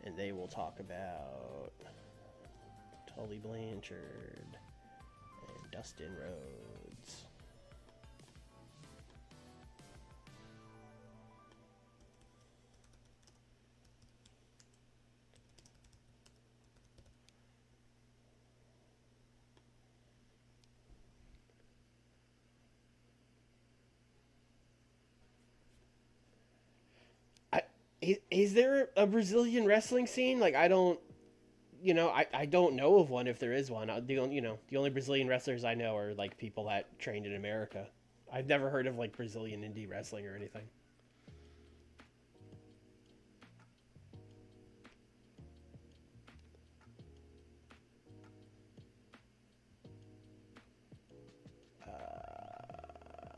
And they will talk about Tully Blanchard and Dustin Rhodes. Is there a Brazilian wrestling scene? Like, I don't, I don't know of one if there is one. The only Brazilian wrestlers I know are, like, people that trained in America. I've never heard of, like, Brazilian indie wrestling or anything.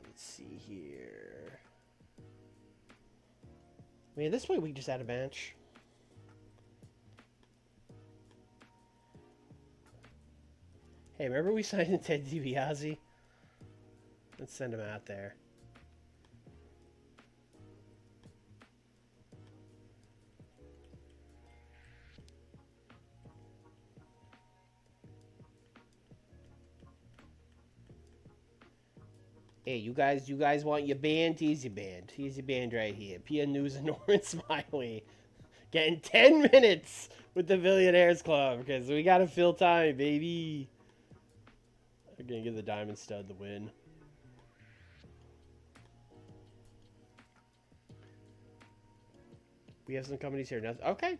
Let's see here. I mean, at this point, we just had a bench. Hey, remember we signed Ted DiBiase? Let's send him out there. Hey, you guys want your band? Here's your band. Here's your band right here. Pia News and Norman Smiley. Getting 10 minutes with the Billionaires Club because we got to fill time, baby. I'm going to give the Diamond Stud the win. We have some companies here. Nothing. Okay.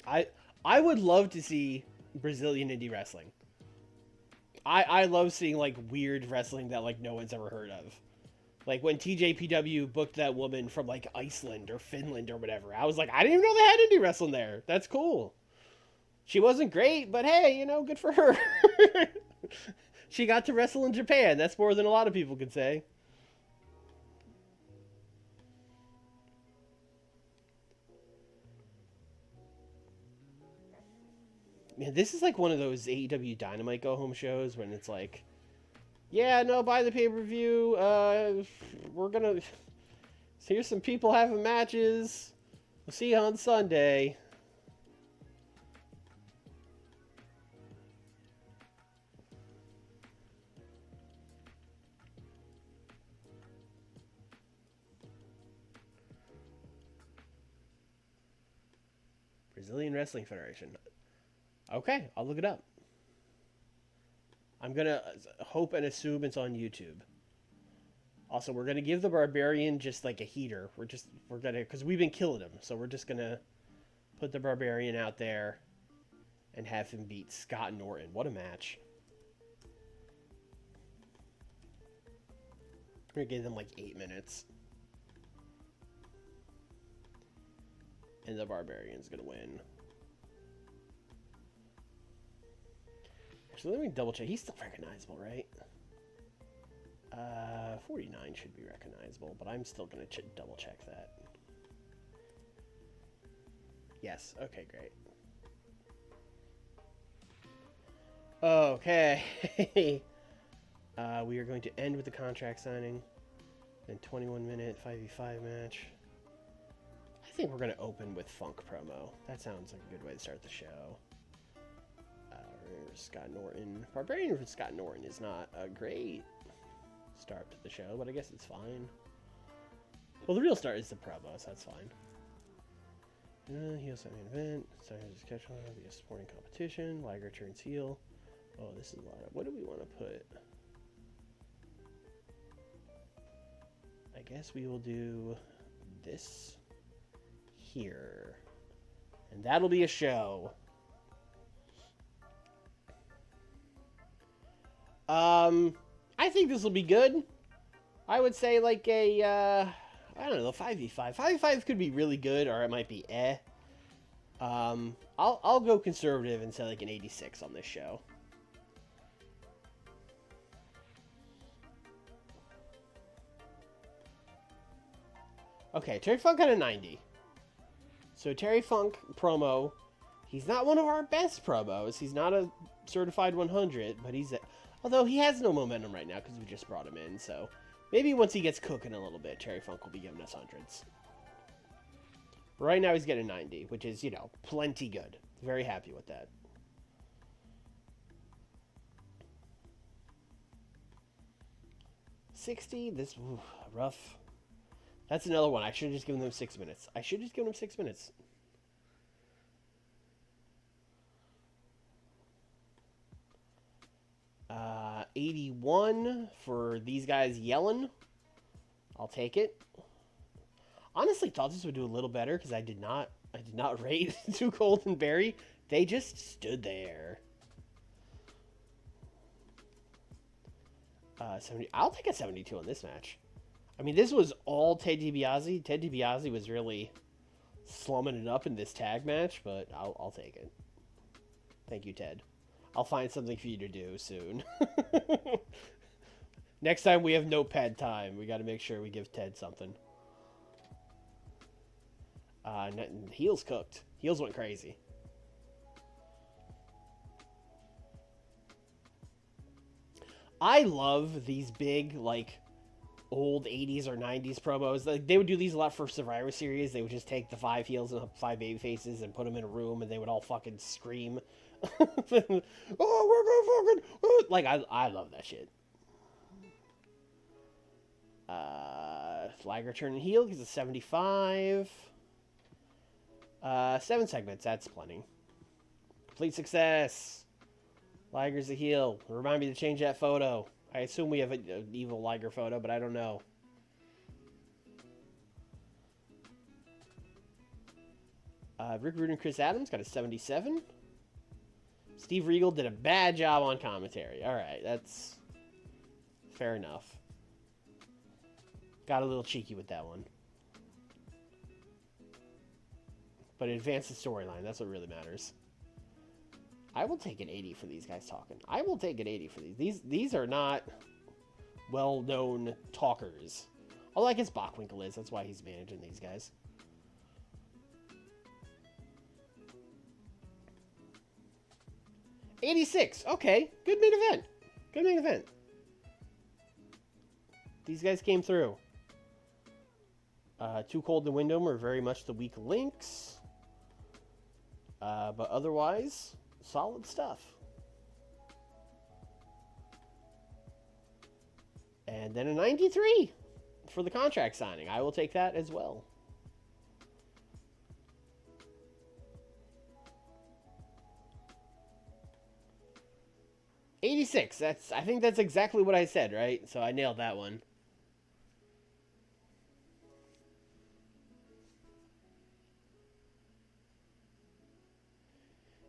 I would love to see Brazilian indie wrestling. I love seeing, like, weird wrestling that, like, no one's ever heard of. Like, when TJPW booked that woman from, like, Iceland or Finland or whatever, I was like, I didn't even know they had indie wrestling there. That's cool. She wasn't great, but hey, good for her. She got to wrestle in Japan. That's more than a lot of people could say. Man, this is like one of those AEW Dynamite go-home shows when it's like, yeah, no, buy the pay-per-view. We're gonna... Here's some people having matches. We'll see you on Sunday. Brazilian Wrestling Federation. Okay, I'll look it up. I'm going to hope and assume it's on YouTube. Also, we're going to give the Barbarian just like a heater. We're going to, because we've been killing him. So we're just going to put the Barbarian out there and have him beat Scott Norton. What a match. We're going to give them like 8 minutes. And the Barbarian's going to win. So let me double check. He's still recognizable, right? 49 should be recognizable, but I'm still going to double check that. Yes. Okay, great. Okay. We are going to end with the contract signing. Then 21-minute 5v5 match. I think we're going to open with Funk promo. That sounds like a good way to start the show. Scott Norton. Barbarian with Scott Norton is not a great start to the show, but I guess it's fine. Well, the real start is the promo, so that's fine. He also had an event. Starting his catch on the sporting competition. Liger turns heel. Oh, this is a lot of... What do we want to put? I guess we will do this here. And that'll be a show. I think this will be good. I would say like a, I don't know, 5v5. 5v5 could be really good, or it might be eh. I'll go conservative and say like an 86 on this show. Okay, Terry Funk got a 90. So Terry Funk promo, he's not one of our best promos. He's not a certified 100, but he's although he has no momentum right now because we just brought him in. So maybe once he gets cooking a little bit, Terry Funk will be giving us hundreds. But right now he's getting 90, which is, you know, plenty good. Very happy with that. $60, this, ooh, rough. That's another one. I should have just given them 6 minutes. 81 for these guys yelling. I'll take it. Honestly, thought this would do a little better because I did not rate Too Cold and Barry. They just stood there. 70. I'll take a 72 on this match. I mean, this was all Ted DiBiase. Ted DiBiase was really slumming it up in this tag match, but I'll take it. Thank you, Ted. I'll find something for you to do soon. Next time we have notepad time, we got to make sure we give Ted something. Heels cooked. Heels went crazy. I love these big, like, old 80s or 90s promos. Like, they would do these a lot for Survivor Series. They would just take the 5 heels and 5 baby faces and put them in a room, and they would all fucking scream. Oh, we're gonna fucking... Like, I love that shit. Liger turning heel because it's 75. 7 segments, that's plenty. Complete success. Liger's a heel. Remind me to change that photo. I assume we have an evil Liger photo, but I don't know. Rick Rude and Chris Adams got a 77. Steve Regal did a bad job on commentary. Alright, that's fair enough. Got a little cheeky with that one. But it advanced the storyline. That's what really matters. I will take an 80 for these guys talking. I will take an 80 for these. These are not well-known talkers. Although I guess Bockwinkel is. That's why he's managing these guys. $86. Okay. Good main event. Good main event. These guys came through. Too Cold and Wyndham were very much the weak links. But otherwise, solid stuff. And then a 93 for the contract signing. I will take that as well. $86. I think that's exactly what I said, right? So I nailed that one.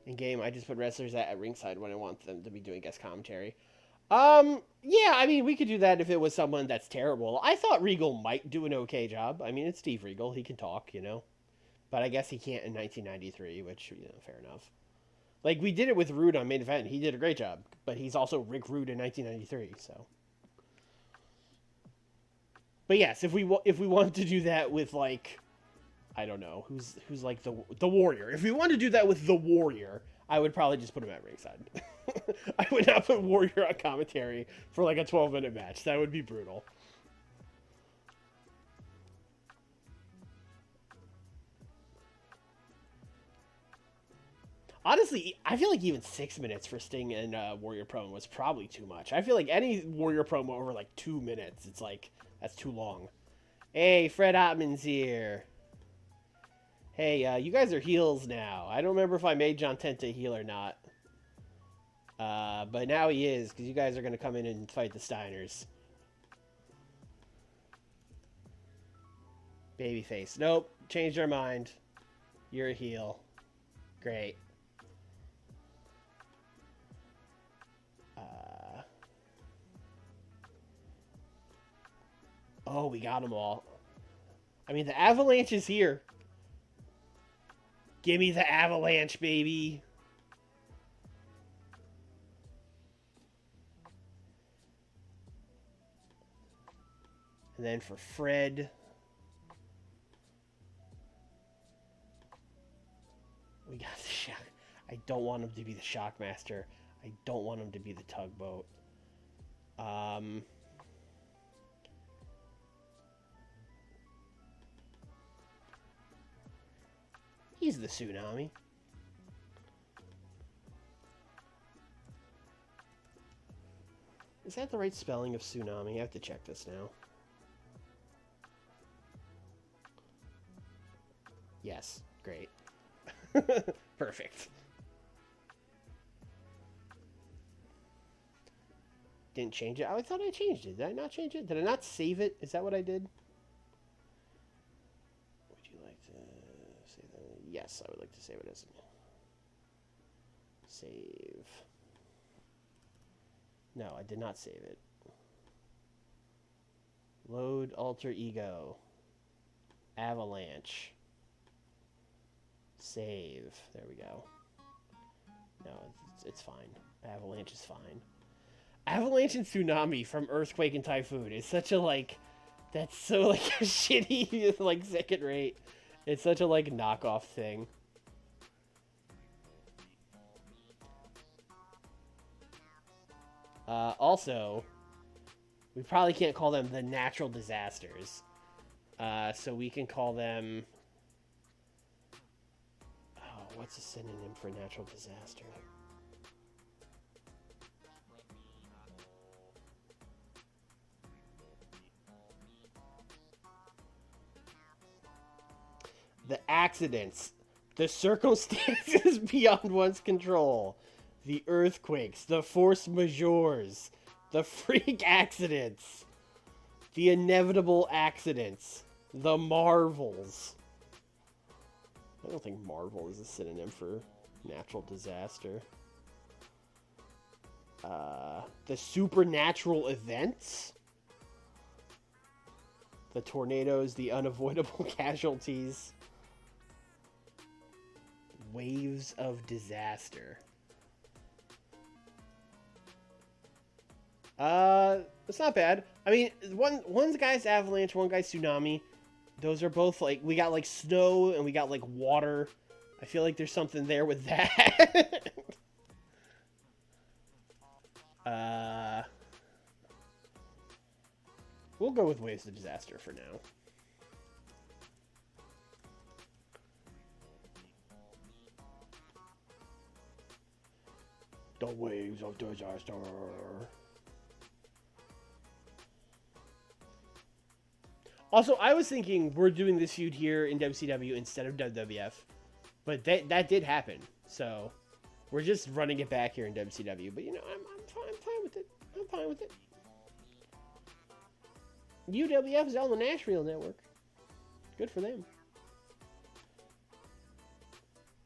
In game, I just put wrestlers at ringside when I want them to be doing guest commentary. Yeah, I mean, we could do that if it was someone that's terrible. I thought Regal might do an okay job. I mean, it's Steve Regal. He can talk, you know. But I guess he can't in 1993, which, you know, fair enough. Like, we did it with Rude on Main Event. He did a great job. But he's also Rick Rude in 1993, so. But yes, if we wanted to do that with, like, I don't know, who's like the Warrior. If we wanted to do that with the Warrior, I would probably just put him at ringside. I would not put Warrior on commentary for like a 12-minute match. That would be brutal. Honestly, I feel like even 6 minutes for Sting and Warrior promo was probably too much. I feel like any Warrior promo over like 2 minutes, it's like, that's too long. Hey, Fred Ottman's here. Hey, you guys are heels now. I don't remember if I made John Tenta heel or not. But now he is, because you guys are going to come in and fight the Steiners. Babyface. Nope. Changed our mind. You're a heel. Great. Oh, we got them all. I mean, the Avalanche is here. Give me the Avalanche, baby. And then for Fred, we got the Shock. I don't want him to be the Shockmaster. I don't want him to be the Tugboat. He's the Tsunami. Is that the right spelling of Tsunami? I have to check this now. Yes, great. Perfect. Didn't change it. I thought I changed it. Did I not change it? Did I not save it? Is that what I did? Would you like to save that? Yes, I would like to save it as save. No, I did not save it. Load alter ego. Avalanche. Save. There we go. No, it's fine. Avalanche is fine. Avalanche and Tsunami from Earthquake and Typhoon. It's such a, like... That's so, like, a shitty, like, second rate. It's such a, like, knockoff thing. Also, we probably can't call them the natural disasters. So we can call them... Oh, what's a synonym for natural disaster? The accidents. The circumstances beyond one's control. The earthquakes. The force majeures. The freak accidents. The inevitable accidents. The marvels. I don't think marvel is a synonym for natural disaster. The supernatural events. The tornadoes. The unavoidable casualties. Waves of disaster. It's not bad. I mean, one guy's Avalanche, one guy's Tsunami. Those are both, like, we got, like, snow and we got, like, water. I feel like there's something there with that. We'll go with Waves of Disaster for now. The Waves of Disaster. Also, I was thinking we're doing this feud here in WCW instead of WWF, but that did happen. So we're just running it back here in WCW. But you know, I'm fine with it. I'm fine with it. UWF is on the Nashville network. Good for them.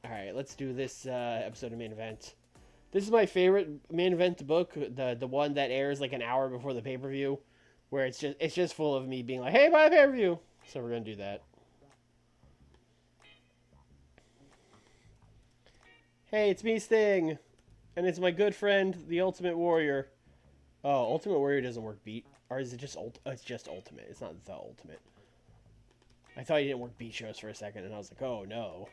All right, let's do this episode of Main Event. This is my favorite Main Event book, the one that airs like an hour before the pay-per-view, where it's just full of me being like, "Hey, buy pay-per-view." So we're gonna do that. Hey, it's me, Sting, and it's my good friend, the Ultimate Warrior. Oh, Ultimate Warrior doesn't work beat, or is it just it's just Ultimate? It's not the Ultimate. I thought he didn't work beat shows for a second, and I was like, oh no.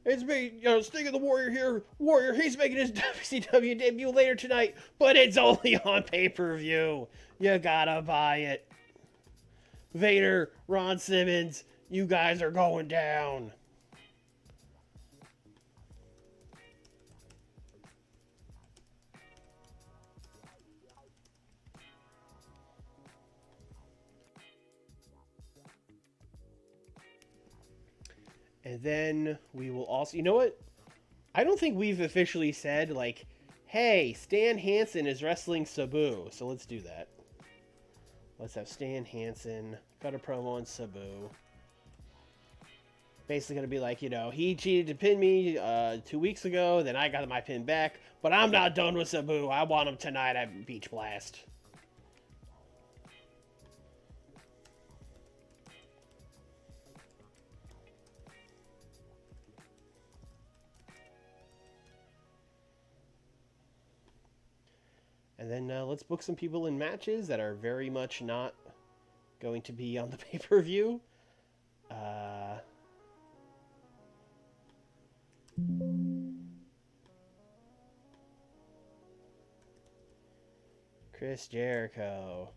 It's me, Sting of the Warrior here. Warrior, he's making his WCW debut later tonight, but it's only on pay-per-view. You gotta buy it. Vader, Ron Simmons, you guys are going down. And then we will also... You know what? I don't think we've officially said, like, hey, Stan Hansen is wrestling Sabu. So let's do that. Let's have Stan Hansen cut a promo on Sabu. Basically going to be like, you know, he cheated to pin me 2 weeks ago, then I got my pin back, but I'm not done with Sabu. I want him tonight at Beach Blast. And then let's book some people in matches that are very much not going to be on the pay-per-view. Chris Jericho.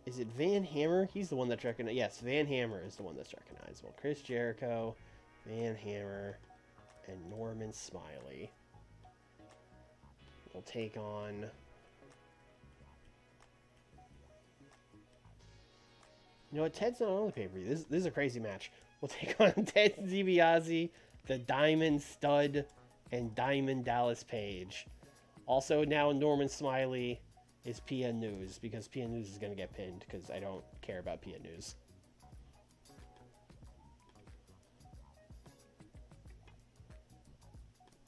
Is it Van Hammer? He's the one that's recognized. Yes, Van Hammer is the one that's recognizable. Chris Jericho, Van Hammer, and Norman Smiley will take on... You know what? Ted's not on the pay-per-view. This is a crazy match. We'll take on Ted DiBiase, the Diamond Stud, and Diamond Dallas Page. Also, now Norman Smiley is PN News, because PN News is going to get pinned, because I don't care about PN News.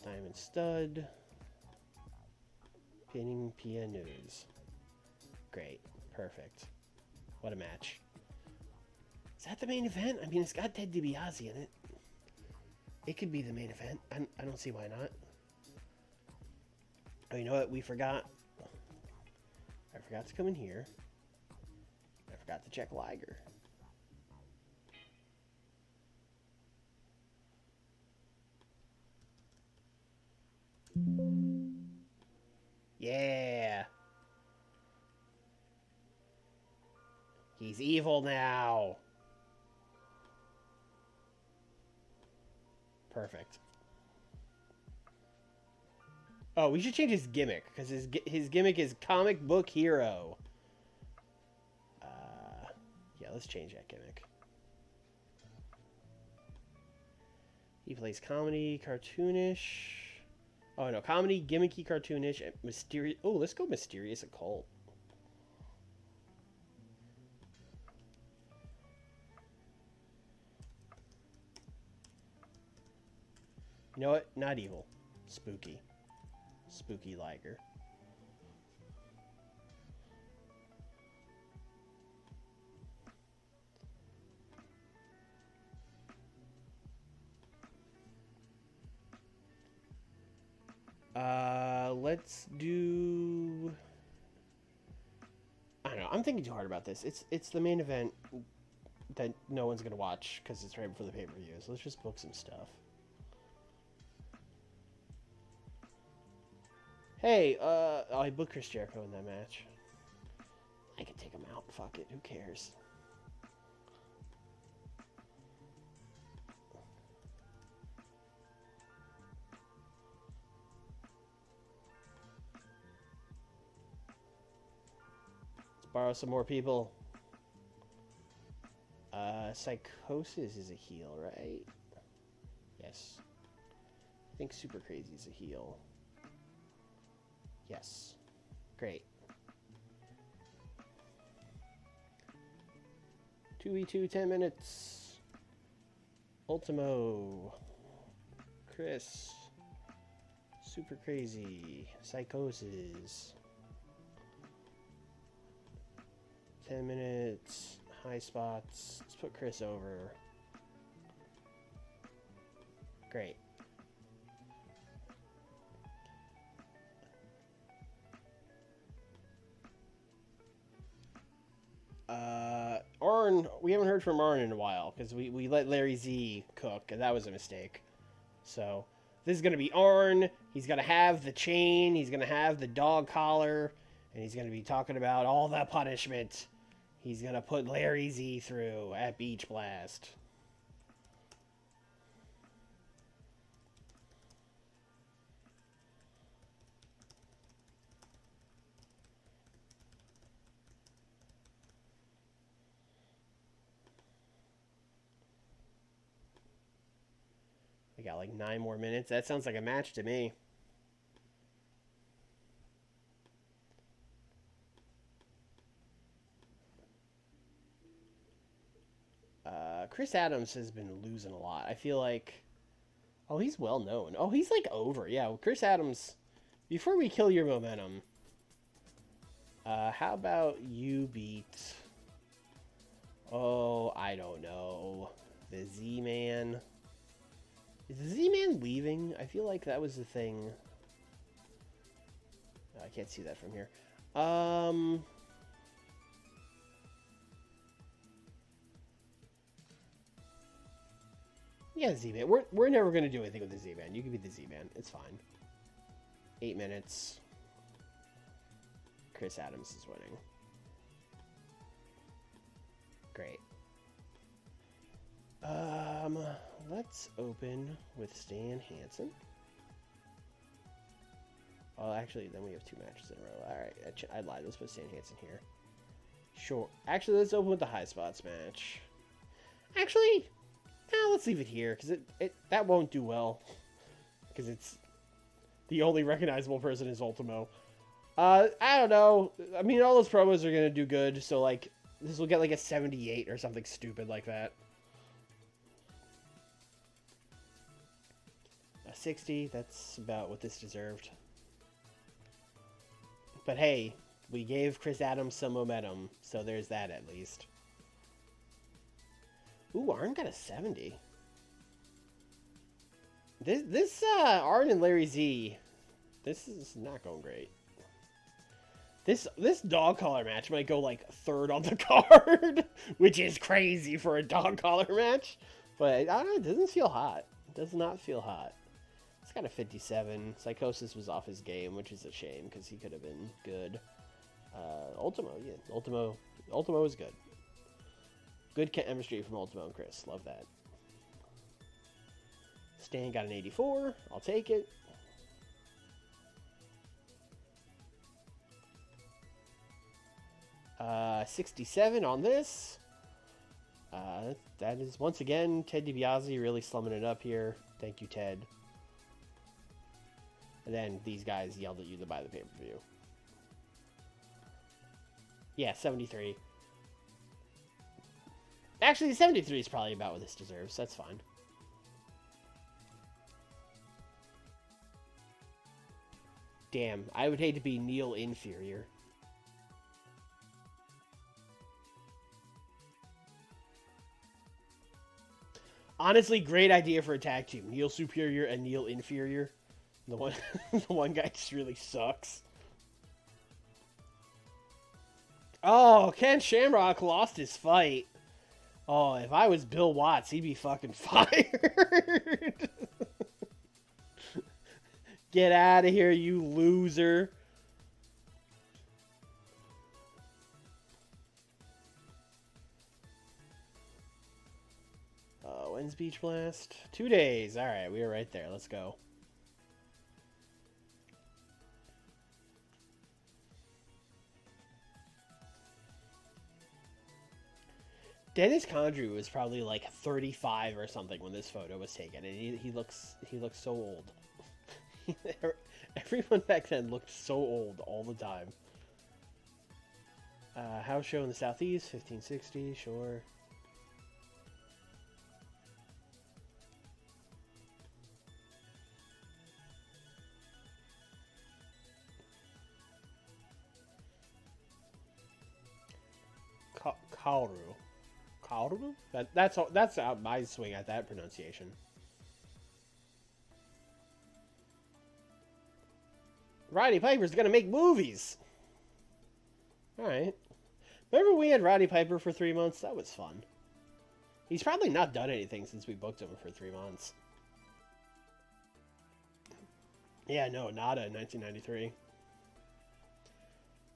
Diamond Stud. Pinning PN News. Great. Perfect. What a match. Is that the main event? I mean, it's got Ted DiBiase in it. It could be the main event. I don't see why not. Oh, you know what? We forgot. I forgot to come in here. I forgot to check Liger. Yeah. He's evil now. Perfect. Oh, we should change his gimmick, because his gimmick is comic book hero. Yeah, let's change that gimmick. He plays comedy, cartoonish. Oh, no, comedy, gimmicky, cartoonish, and mysterious. Oh, let's go mysterious occult. You know what? Not evil. Spooky. Spooky Liger. Let's do... I don't know. I'm thinking too hard about this. It's the main event that no one's going to watch because it's right before the pay-per-view. So let's just book some stuff. Hey, I booked Chris Jericho in that match. I can take him out. Fuck it. Who cares? Let's borrow some more people. Psychosis is a heel, right? Yes. I think Super Crazy is a heel. Yes. Great. 2v2, 10 minutes. Ultimo. Chris. Super Crazy. Psychosis. 10 minutes. High spots. Let's put Chris over. Great. Arn, we haven't heard from Arn in a while because we let Larry Z cook, and that was a mistake. So this is going to be Arn. He's going to have the chain. He's going to have the dog collar, and he's going to be talking about all the punishment he's going to put Larry Z through at Beach Blast. We got like 9 more minutes. That sounds like a match to me. Chris Adams has been losing a lot. I feel like... Oh, he's well known. Oh, he's like over. Yeah, well, Chris Adams, before we kill your momentum, how about you beat... Oh, I don't know. The Z-Man. Is the Z-Man leaving? I feel like that was the thing. Oh, I can't see that from here. Yeah, Z-Man. We're never going to do anything with the Z-Man. You can be the Z-Man. It's fine. 8 minutes. Chris Adams is winning. Great. Let's open with Stan Hansen. Oh, actually, then we have 2 matches in a row. All right, I lied. Let's put Stan Hansen here. Sure. Actually, let's open with the High Spots match. Actually, no, let's leave it here because that won't do well because it's the only recognizable person is Ultimo. I don't know. I mean, all those promos are gonna do good, so like this will get like a 78 or something stupid like that. A 60. That's about what this deserved. But hey, we gave Chris Adams some momentum, so there's that at least. Ooh, Arn got a 70. This Arn and Larry Z, this is not going great. This dog collar match might go like 3rd on the card, which is crazy for a dog collar match. But I don't know, it doesn't feel hot. It does not feel hot. It's got a 57. Psychosis was off his game, which is a shame because he could have been good. Ultimo, yeah, Ultimo is good. Good chemistry from Ultimo and Chris. Love that. Stan got an 84. I'll take it. Uh, 67 on this. That is, once again, Ted DiBiase really slumming it up here. Thank you, Ted. And then these guys yelled at you to buy the pay-per-view. Yeah, 73. Actually, 73 is probably about what this deserves. That's fine. Damn, I would hate to be Neil inferior. Honestly, great idea for a tag team. Neil Superior and Neil Inferior. The one, the one guy just really sucks. Oh, Ken Shamrock lost his fight. Oh, if I was Bill Watts, he'd be fucking fired. Get out of here, you loser. When's Beach Blast? 2 days. All right, we were right there. Let's go. Dennis Condrey was probably like 35 or something when this photo was taken, and he looks so old. Everyone back then looked so old all the time. House show in the Southeast, 1560, sure. Kaoru? That's out my swing at that pronunciation. Roddy Piper's gonna make movies. All right. Remember we had Roddy Piper for 3 months? That was fun. He's probably not done anything since we booked him for 3 months. Yeah, no, nada in 1993.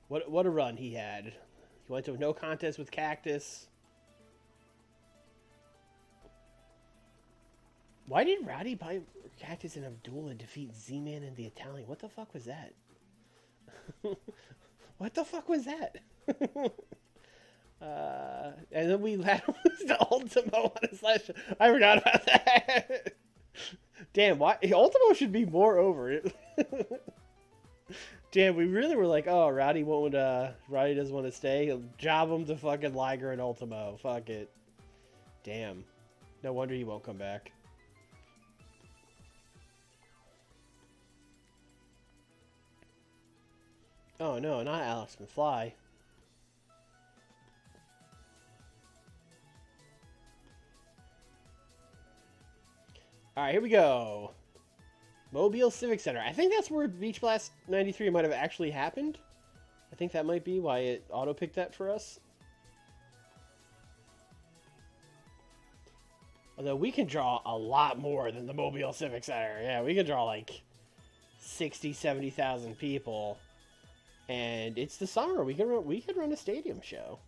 What a run he had. He went to a no contest with Cactus. Why did Roddy Piper, Cactus, and Abdullah defeat Z-Man and the Italian? What the fuck was that? What the fuck was that? And then we had the Ultimo on his last show. I forgot about that. Damn, why Ultimo should be more over it. Damn, we really were like, oh, Roddy doesn't want to stay. He'll job him to fucking Liger and Ultimo. Fuck it. Damn. No wonder he won't come back. Oh no, not Alex McFly. Alright, here we go. Mobile Civic Center. I think that's where Beach Blast 93 might have actually happened. I think that might be why it auto-picked that for us. Although we can draw a lot more than the Mobile Civic Center. Yeah, we can draw like 60, 70,000 people. And it's the summer. We could run a stadium show.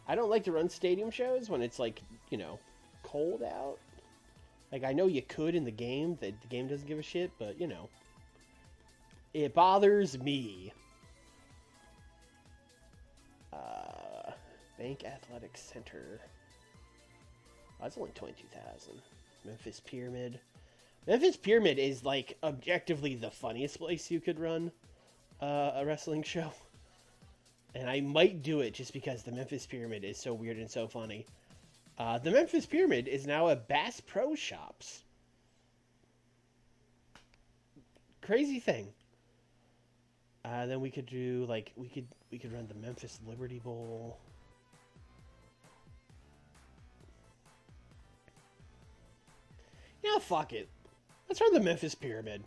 I don't like to run stadium shows when it's like, you know, cold out. Like, I know you could in the game. The game doesn't give a shit, but, you know. It bothers me. Bank Athletic Center. Oh, that's only 22,000. Memphis Pyramid. Memphis Pyramid is, like, objectively the funniest place you could run a wrestling show. And I might do it just because the Memphis Pyramid is so weird and so funny. The Memphis Pyramid is now a Bass Pro Shops. Crazy thing. Then we could do, like, we could run the Memphis Liberty Bowl. Yeah, fuck it. Let's run the Memphis Pyramid.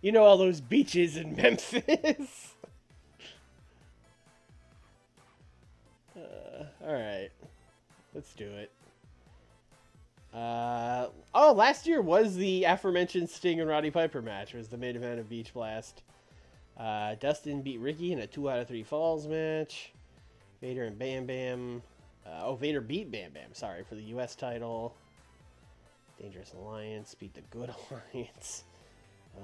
You know all those beaches in Memphis? Alright. Let's do it. Oh, last year was the aforementioned Sting and Roddy Piper match. It was the main event of Beach Blast. Dustin beat Ricky in a 2 out of 3 falls match. Vader and Bam Bam. Vader beat Bam Bam, sorry, for the U.S. title. Dangerous Alliance beat the Good Alliance.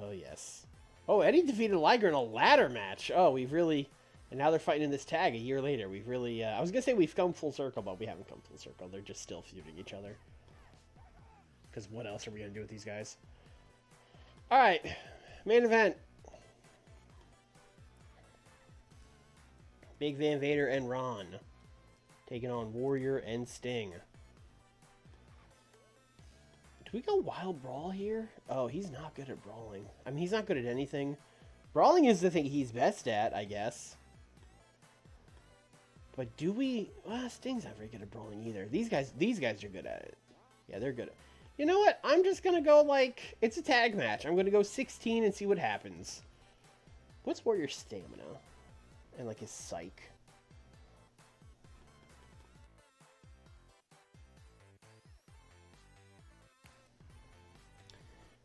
Oh, yes. Oh, Eddie defeated Liger in a ladder match. Oh, we've really... And now they're fighting in this tag a year later. We've really... I was going to say we've come full circle, but we haven't come full circle. They're just still feuding each other. Because what else are we going to do with these guys? Alright. Main event. Big Van Vader and Ron. Taking on Warrior and Sting. Do we go Wild Brawl here? Oh, he's not good at brawling. I mean, he's not good at anything. Brawling is the thing he's best at, I guess. But do we... Well, Sting's not very good at brawling either. These guys are good at it. Yeah, they're good at it. You know what? I'm just going to go, like... It's a tag match. I'm going to go 16 and see what happens. What's Warrior's stamina? And, like, his psych?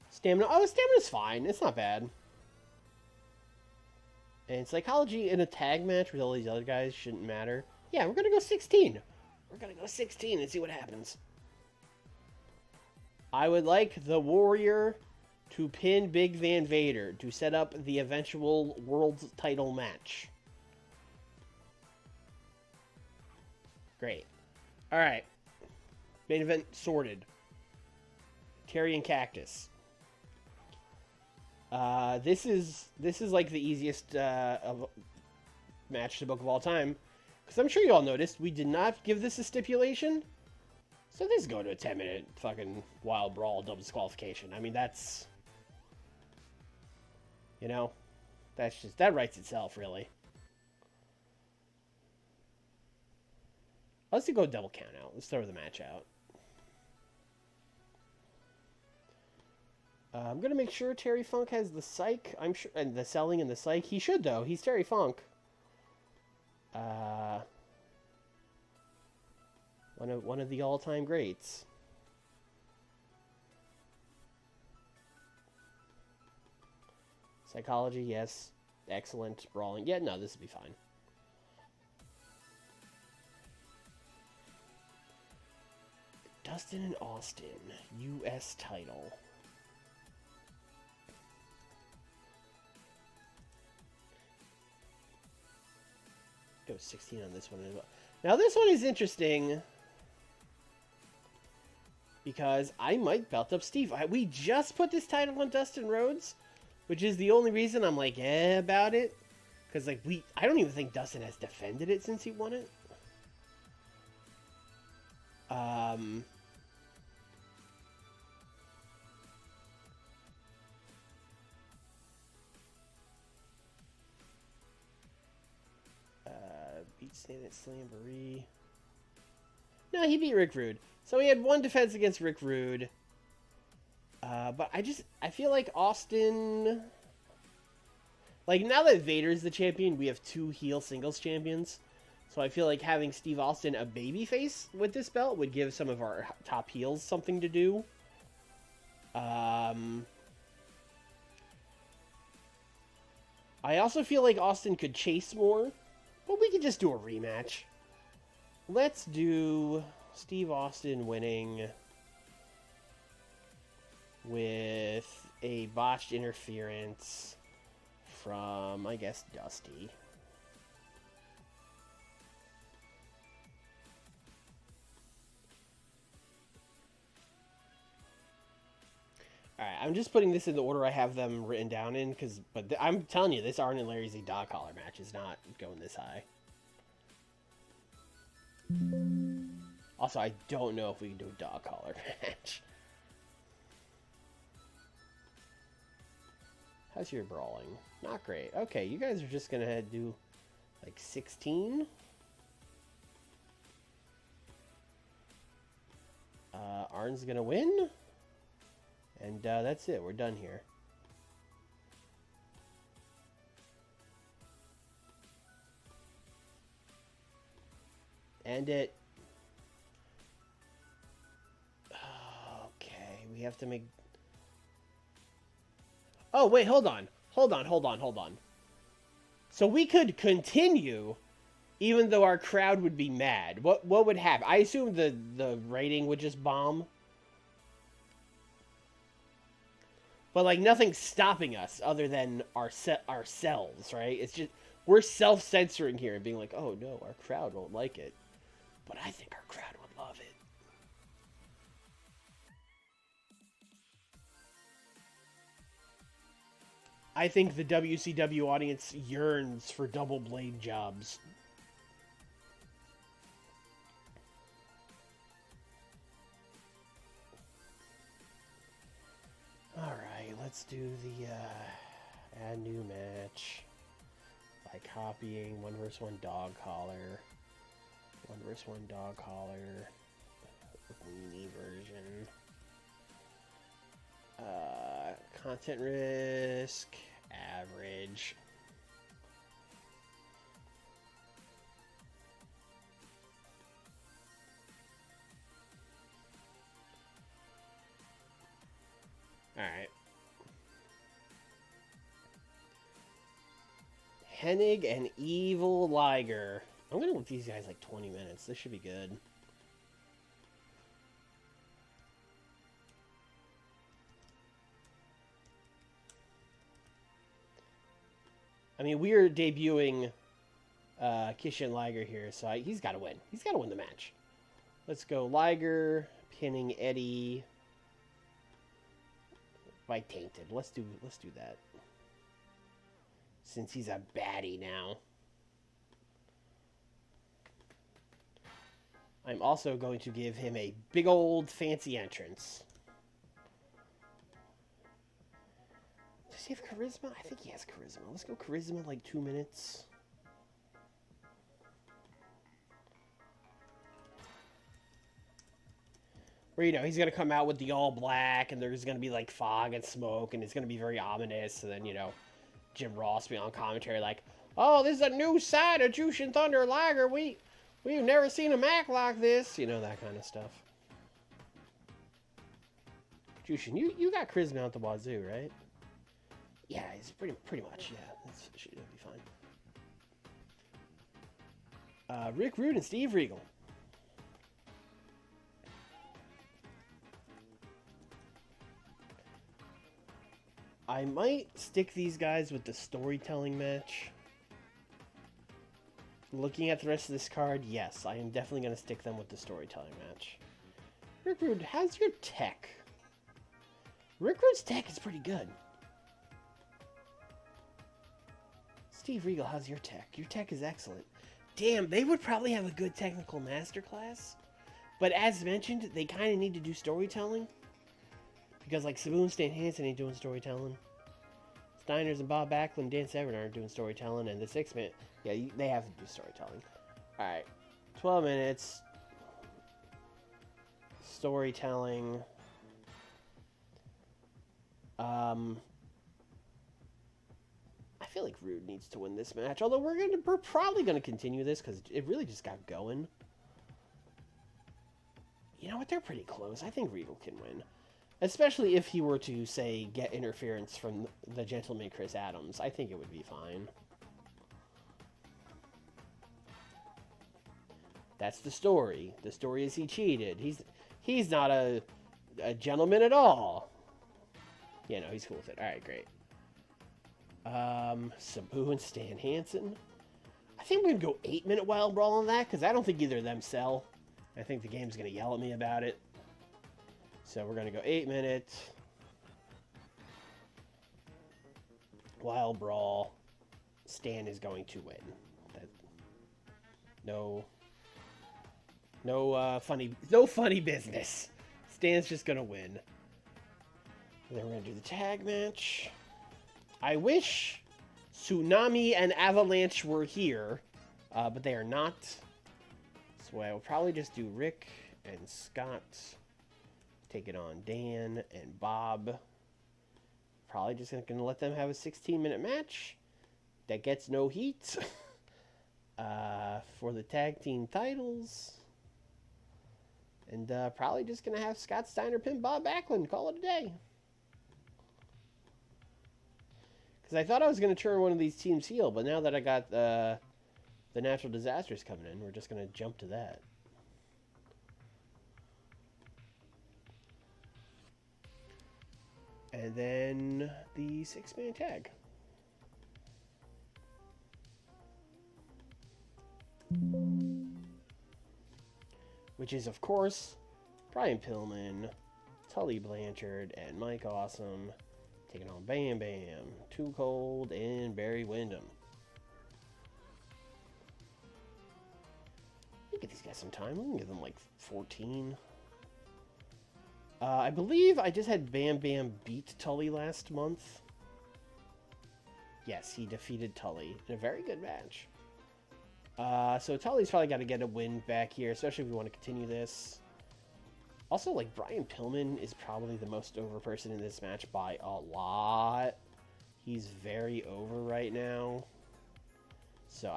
Stamina. Oh, stamina's fine. It's not bad. And psychology in a tag match with all these other guys shouldn't matter. Yeah, we're going to go 16. We're going to go 16 and see what happens. I would like the Warrior to pin Big Van Vader to set up the eventual world title match. Great. Alright. Main event sorted. Terry and Cactus. This is like the easiest match to book of all time. Because I'm sure you all noticed, we did not give this a stipulation. So this go to a 10-minute fucking Wild Brawl double disqualification. I mean, that's... You know? That's just... That writes itself, really. Let's go double count out. Let's throw the match out. I'm going to make sure Terry Funk has the psych. I'm sure... And the selling and the psych. He should, though. He's Terry Funk. One of the all-time greats. Psychology, yes. Excellent. Brawling. Yeah, no, this will be fine. Dustin and Austin. U.S. title. Go 16 on this one as well. Now, this one is interesting. Because I might belt up Steve. We just put this title on Dustin Rhodes, which is the only reason I'm like, about it. Because, like, I don't even think Dustin has defended it since he won it. Beat Stan at Slamboree. No, he beat Rick Rude. So he had one defense against Rick Rude. But I feel like Austin... Like, now that Vader's the champion, we have 2 heel singles champions. So I feel like having Steve Austin a babyface with this belt would give some of our top heels something to do. I also feel like Austin could chase more, but we could just do a rematch. Let's do Steve Austin winning with a botched interference from, I guess, Dusty. Alright, I'm just putting this in the order I have them written down in, but I'm telling you, this Arn and Larry Z dog collar match is not going this high. Also, I don't know if we can do a dog collar match. How's your brawling? Not great. Okay, you guys are just gonna do like 16. Arn's gonna win. And that's it. We're done here. End it. Okay, we have to make... Oh, wait, hold on. Hold on. So we could continue, even though our crowd would be mad. What would happen? I assume the rating would just bomb. But, like, nothing's stopping us other than ourselves, right? It's just, we're self-censoring here and being like, oh, no, our crowd won't like it. But I think our crowd would love it. I think the WCW audience yearns for double blade jobs. Alright, let's do the add new match by copying 1 vs 1 dog collar. 1 vs 1 dog collar. Weenie version. Content risk. Average. Alright. Hennig and Evil Liger. I'm gonna give these guys like 20 minutes. This should be good. I mean, we're debuting Kishin Liger here, so he's got to win. He's got to win the match. Let's go Liger pinning Eddie by Tainted. Let's do that. Since he's a baddie now. I'm also going to give him a big old fancy entrance. Does he have charisma? I think he has charisma. Let's go charisma like 2 minutes. Where, you know, he's going to come out with the all black and there's going to be like fog and smoke and it's going to be very ominous. And then, you know, Jim Ross be on commentary like, oh, this is a new side of Jushin Thunder Liger. We've never seen him act like this. You know, that kind of stuff. Jushin, you got charisma out the wazoo, right? Yeah, he's pretty much, yeah. That should be fine. Rick Rude and Steve Regal. I might stick these guys with the storytelling match. Looking at the rest of this card, yes, I am definitely going to stick them with the storytelling match. Rick Rude, how's your tech? Rick Rude's tech is pretty good. Steve Regal, how's your tech? Your tech is excellent. Damn, they would probably have a good technical masterclass. But as mentioned, they kind of need to do storytelling. Because, like, Sabu and Stan Hansen ain't doing storytelling. Steiners and Bob Backlund and Dan Severn aren't doing storytelling. And the 6-man, yeah, they have to do storytelling. Alright, 12 minutes. Storytelling. I feel like Rude needs to win this match. Although we're probably gonna continue this because it really just got going. You know what? They're pretty close. I think Regal can win. Especially if he were to, say, get interference from the gentleman Chris Adams. I think it would be fine. That's the story. The story is he cheated. He's not a gentleman at all. Yeah, no, he's cool with it. Alright, great. Sabu and Stan Hansen. I think we're going to go 8-minute Wild Brawl on that, because I don't think either of them sell. I think the game's going to yell at me about it. So we're going to go 8 minutes. Wild Brawl. Stan is going to win. No funny business. Stan's just going to win. And then we're going to do the tag match. I wish Tsunami and Avalanche were here, but they are not. So I will probably just do Rick and Scott. Take it on Dan and Bob. Probably just going to let them have a 16-minute match that gets no heat for the tag team titles. And probably just going to have Scott Steiner pin Bob Backlund. Call it a day. Because I thought I was going to turn one of these teams heel, but now that I got the natural disasters coming in, we're just going to jump to that. And then the 6-man tag. Which is, of course, Brian Pillman, Tully Blanchard, and Mike Awesome taking on Bam Bam, Too Cold, and Barry Windham. We give these guys some time. We can give them like 14. I believe I just had Bam Bam beat Tully last month. Yes, he defeated Tully in a very good match. So Tully's probably got to get a win back here, especially if we want to continue this. Also, like, Brian Pillman is probably the most over person in this match by a lot. He's very over right now. So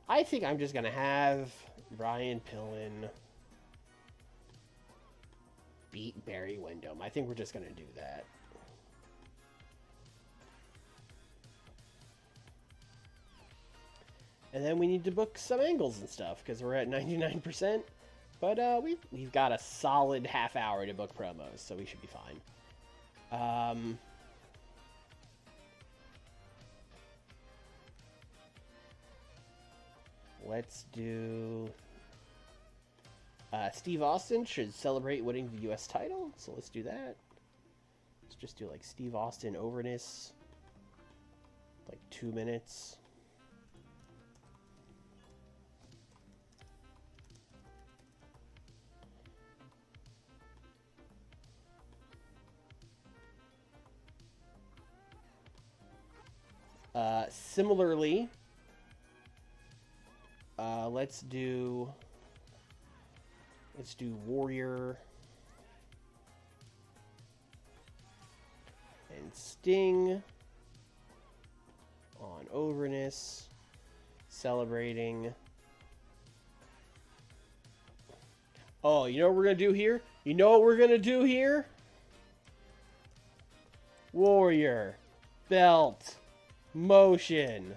I think I'm just going to have Brian Pillman beat Barry Windham. I think we're just going to do that. And then we need to book some angles and stuff, because we're at 99%. But we've got a solid half hour to book promos, so we should be fine. Let's do... Steve Austin should celebrate winning the U.S. title, so let's do that. Let's just do, like, Steve Austin overness. Like, 2 minutes. Similarly, let's do Warrior and Sting on overness, celebrating. Oh, you know what we're gonna do here? You know what we're gonna do here? Warrior, belt, motion.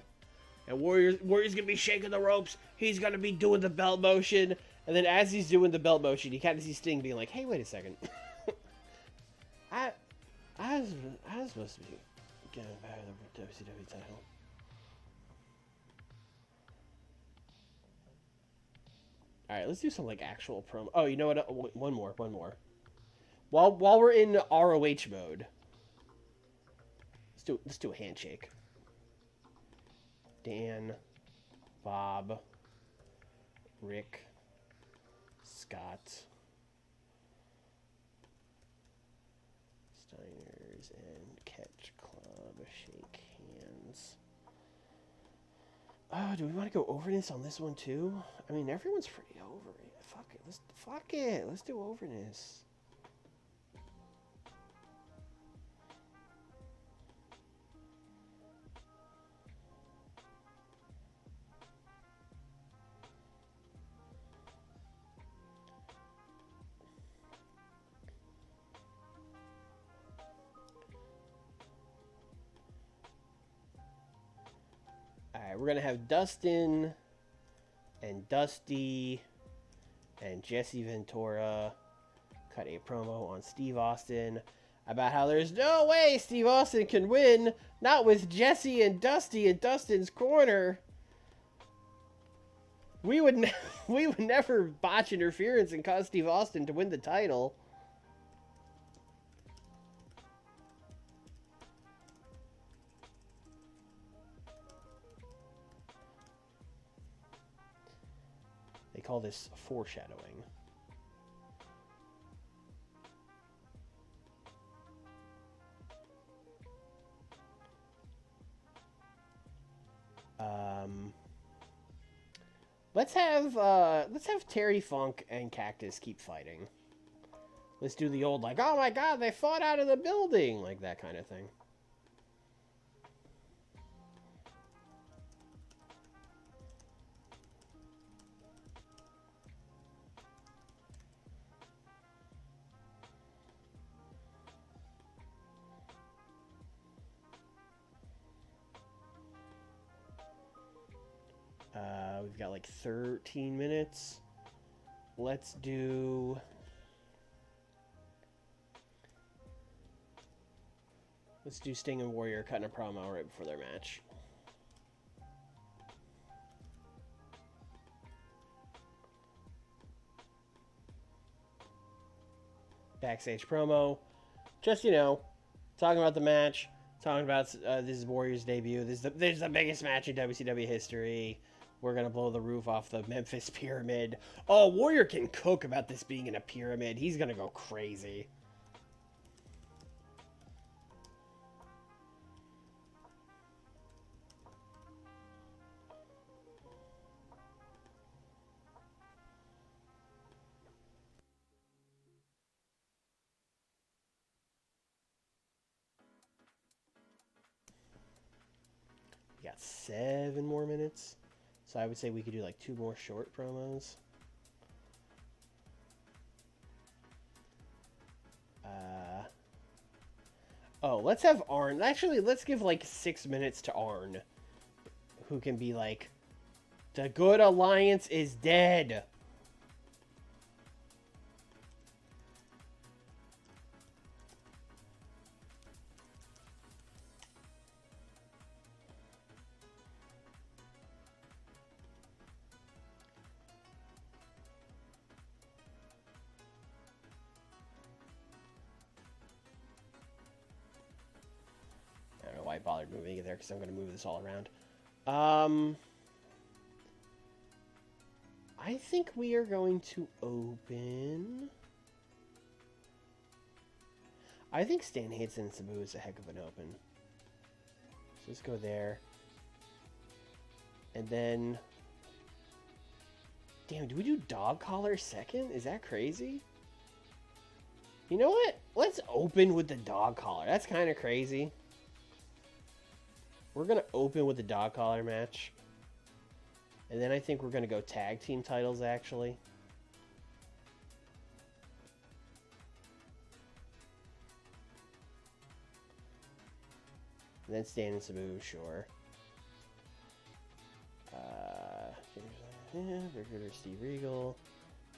And Warrior's gonna be shaking the ropes. He's gonna be doing the belt motion. And then as he's doing the belt motion, you kind of see Sting being like, hey, wait a second. I was supposed to be getting back the WCW title. Alright, let's do some like actual promo. Oh, you know what? One more. While we're in ROH mode, let's do a handshake. Dan, Bob, Rick, Scott, Steiner's and Catch Club, shake hands. Oh, do we want to go overness on this one too? I mean, everyone's pretty over it. Fuck it. Let's do overness. Alright, we're going to have Dustin and Dusty and Jesse Ventura cut a promo on Steve Austin about how there's no way Steve Austin can win, not with Jesse and Dusty in Dustin's corner. We would never botch interference and cause Steve Austin to win the title. They call this foreshadowing. Let's have Terry Funk and Cactus keep fighting. Let's do the old like, oh my god, they fought out of the building, like that kind of thing. We've got like 13 minutes. Let's do... Sting and Warrior cutting a promo right before their match. Backstage promo. Just, you know, talking about the match. Talking about this is Warrior's debut. This is the biggest match in WCW history. We're going to blow the roof off the Memphis Pyramid. Oh, Warrior can cook about this being in a pyramid. He's going to go crazy. We got 7 more minutes. So I would say we could do like 2 more short promos. Oh, let's have Arn. Actually, let's give like 6 minutes to Arn. Who can be like, the Good Alliance is dead. I bothered moving it there because I'm going to move this all around. I think we are going to open... I think Stan Hansen and Sabu is a heck of an open. So let's go there. And then... Damn, do we do Dog Collar second? Is that crazy? You know what? Let's open with the Dog Collar. That's kind of crazy. We're going to open with the Dog Collar match. And then I think we're going to go tag team titles, actually. And then Stan and Sabu, sure. Recruiter Steve Regal.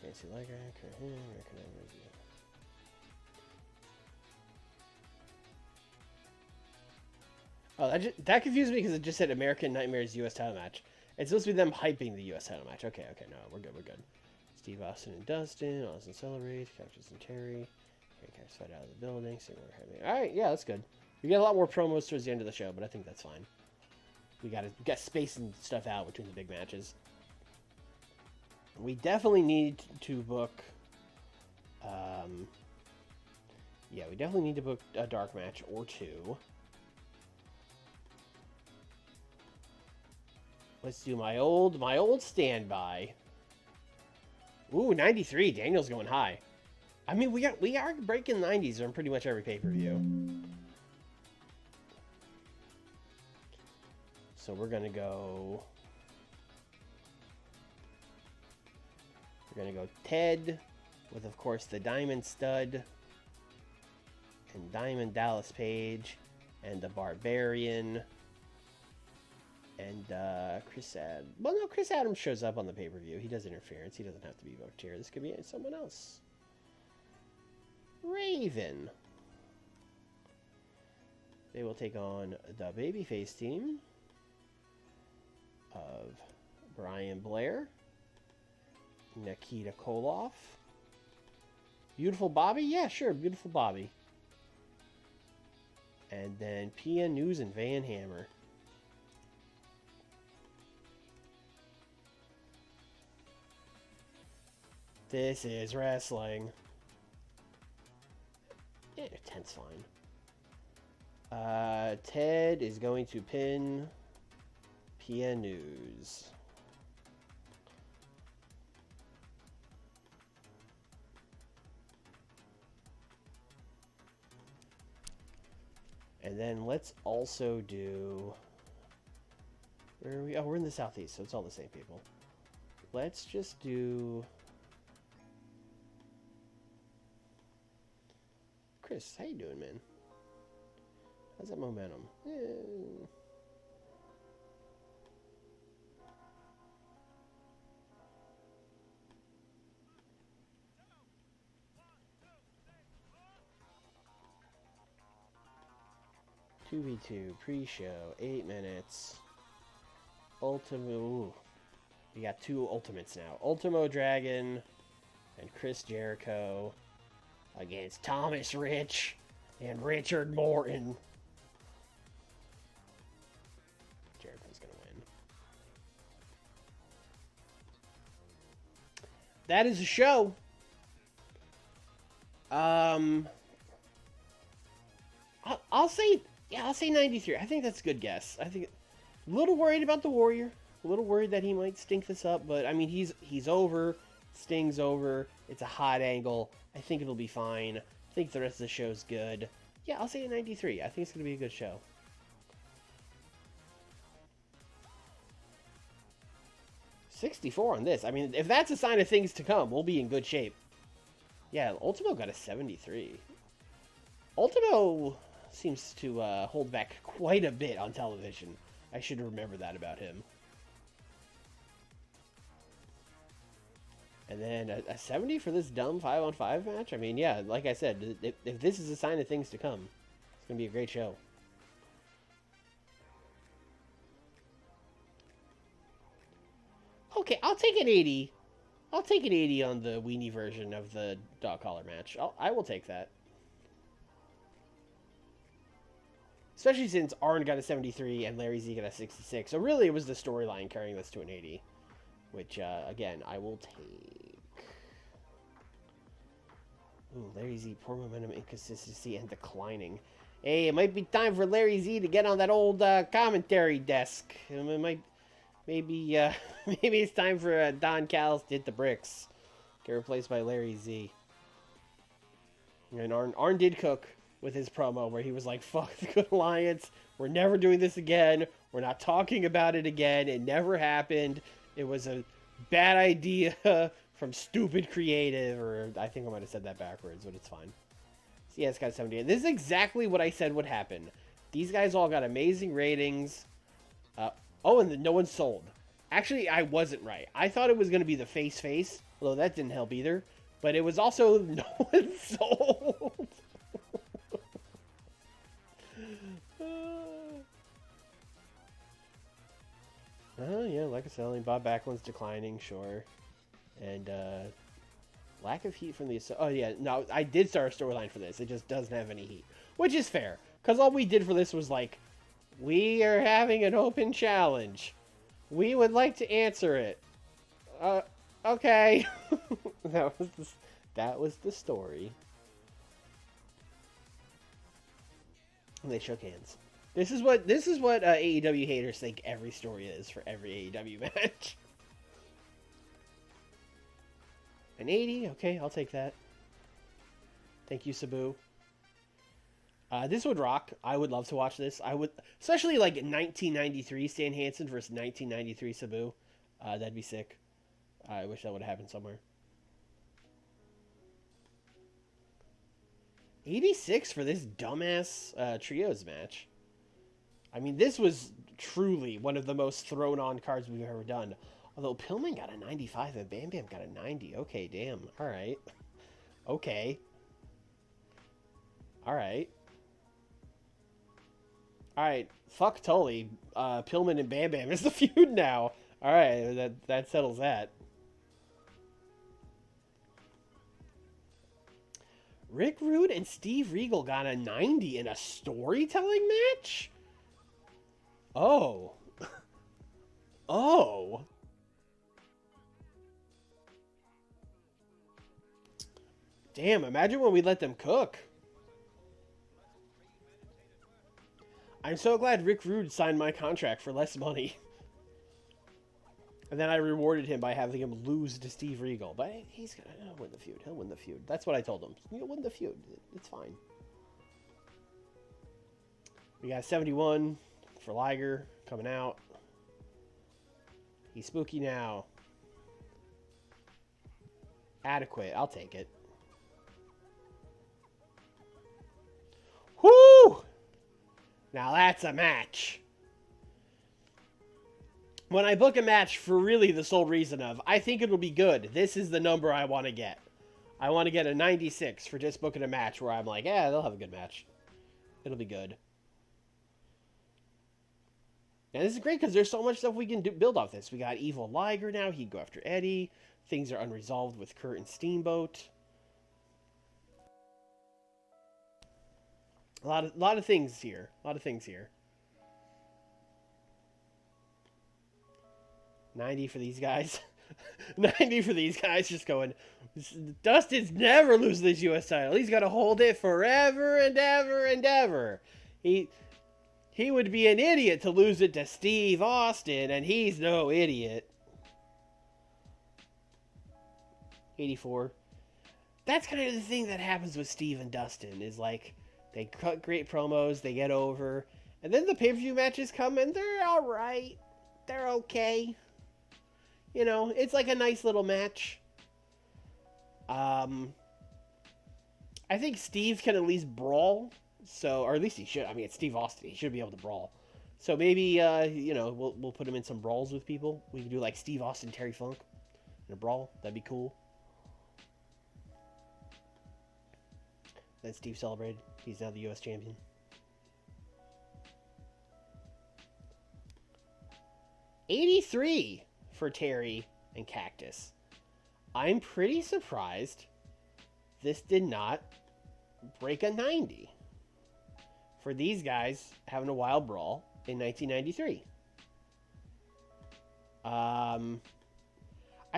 Nancy Liger. Oh, that confused me because it just said American Nightmares U.S. title match. It's supposed to be them hyping the U.S. title match. Okay, no, we're good. Steve Austin and Dustin, Austin Celebrate, Cactus and Terry. Cactus fight out of the building. Alright, yeah, that's good. We get a lot more promos towards the end of the show, but I think that's fine. We got spacing stuff out between the big matches. We definitely need to book. Yeah, we definitely need to book a dark match or two. Let's do my old standby. Ooh, 93. Daniel's going high. I mean, we are breaking 90s on pretty much every pay-per-view. So we're gonna go. We're gonna go Ted, with of course the Diamond Stud, and Diamond Dallas Page, and the Barbarian, and Chris Adams. Well, no, Chris Adams shows up on the pay-per-view. He does interference. He doesn't have to be booked here. This could be someone else. Raven. They will take on the babyface team of Brian Blair, Nikita Koloff, Beautiful Bobby. Yeah, sure, Beautiful Bobby. And then PN News and Van Hammer. This is wrestling. Yeah, 10's fine. Ted is going to pin PN News. And then let's also do... Where are we? Oh, we're in the Southeast, so it's all the same people. Let's just do... Chris, how you doing, man? How's that momentum? 2v2 pre-show, 8 minutes. Ultimo. We got 2 Ultimates now. Ultimo Dragon and Chris Jericho against Thomas Rich and Richard Morton. Jericho's gonna win. That is a show. I'll say 93. I think that's a good guess. I think a little worried about the Warrior. A little worried that he might stink this up, but I mean he's over. Sting's over. It's a hot angle. I think it'll be fine. I think the rest of the show's good. Yeah, I'll say a 93. I think it's going to be a good show. $64 on this. I mean, if that's a sign of things to come, we'll be in good shape. Yeah, Ultimo got a 73. Ultimo seems to hold back quite a bit on television. I should remember that about him. And then a 70 for this dumb 5-on-5 match? I mean, yeah, like I said, if this is a sign of things to come, it's going to be a great show. Okay, I'll take an 80. I'll take an 80 on the weenie version of the dog collar match. I will take that. Especially since Arn got a 73 and Larry Z got a 66. So really it was the storyline carrying this to an 80. Which, again, I will take. Ooh, Larry Z, poor momentum, inconsistency, and declining. Hey, it might be time for Larry Z to get on that old commentary desk. It might, maybe it's time for Don Callis to hit the bricks. Get replaced by Larry Z. And Arn did cook with his promo where he was like, fuck the Good Alliance. We're never doing this again. We're not talking about it again. It never happened. It was a bad idea from stupid creative, or I think I might have said that backwards, but it's fine. So yeah, it's got 78. This is exactly what I said would happen. These guys all got amazing ratings. Oh, and no one sold. Actually, I wasn't right. I thought it was going to be the face, although that didn't help either. But it was also no one sold. Yeah, lack of selling. Bob Backlund's declining, sure. And, lack of heat from the... Oh, yeah, no, I did start a storyline for this. It just doesn't have any heat. Which is fair. Because all we did for this was, like, We are having an open challenge. We would like to answer it. Okay. That was the story. And they shook hands. This is what AEW haters think every story is for every AEW match. An 80, okay, I'll take that. Thank you, Sabu. This would rock. I would love to watch this. I would, especially like 1993 Stan Hansen versus 1993 Sabu. That'd be sick. I wish that would have happened somewhere. 86 for this dumbass trios match. I mean, this was truly one of the most thrown-on cards we've ever done. Although Pillman got a 95 and Bam Bam got a 90. Okay, damn. All right. Okay. All right. All right. Fuck Tully. Pillman and Bam Bam is the feud now. All right. That settles that. Rick Rude and Steve Regal got a 90 in a storytelling match? Oh. Oh. Damn, imagine when we let them cook. I'm so glad Rick Rude signed my contract for less money. And then I rewarded him by having him lose to Steve Regal. But he's going to win the feud. He'll win the feud. That's what I told him. He'll win the feud. It's fine. We got 71 for Liger coming out. He's spooky now. Adequate. I'll take it. Whoo! Now that's a match. When I book a match for really the sole reason of, I think it'll be good. This is the number I want to get. I want to get a 96 for just booking a match where I'm like, yeah, they'll have a good match. It'll be good. And this is great because there's so much stuff we can build off this. We got Evil Liger now. He can go after Eddie. Things are unresolved with Kurt and Steamboat. A lot of things here. A lot of things here. 90 for these guys. 90 for these guys just going, Dustin's never losing this U.S. title. He's going to hold it forever and ever and ever. He would be an idiot to lose it to Steve Austin, and he's no idiot. 84. That's kind of the thing that happens with Steve and Dustin, is like, they cut great promos, they get over, and then the pay-per-view matches come, and they're alright. They're okay. You know, it's like a nice little match. I think Steve can at least brawl. So, or at least he should. I mean, it's Steve Austin. He should be able to brawl. So maybe, you know, we'll put him in some brawls with people. We can do like Steve Austin, Terry Funk in a brawl. That'd be cool. Then Steve celebrated. He's now the U.S. champion. $83 for Terry and Cactus. I'm pretty surprised this did not break a 90 for these guys having a wild brawl in 1993. I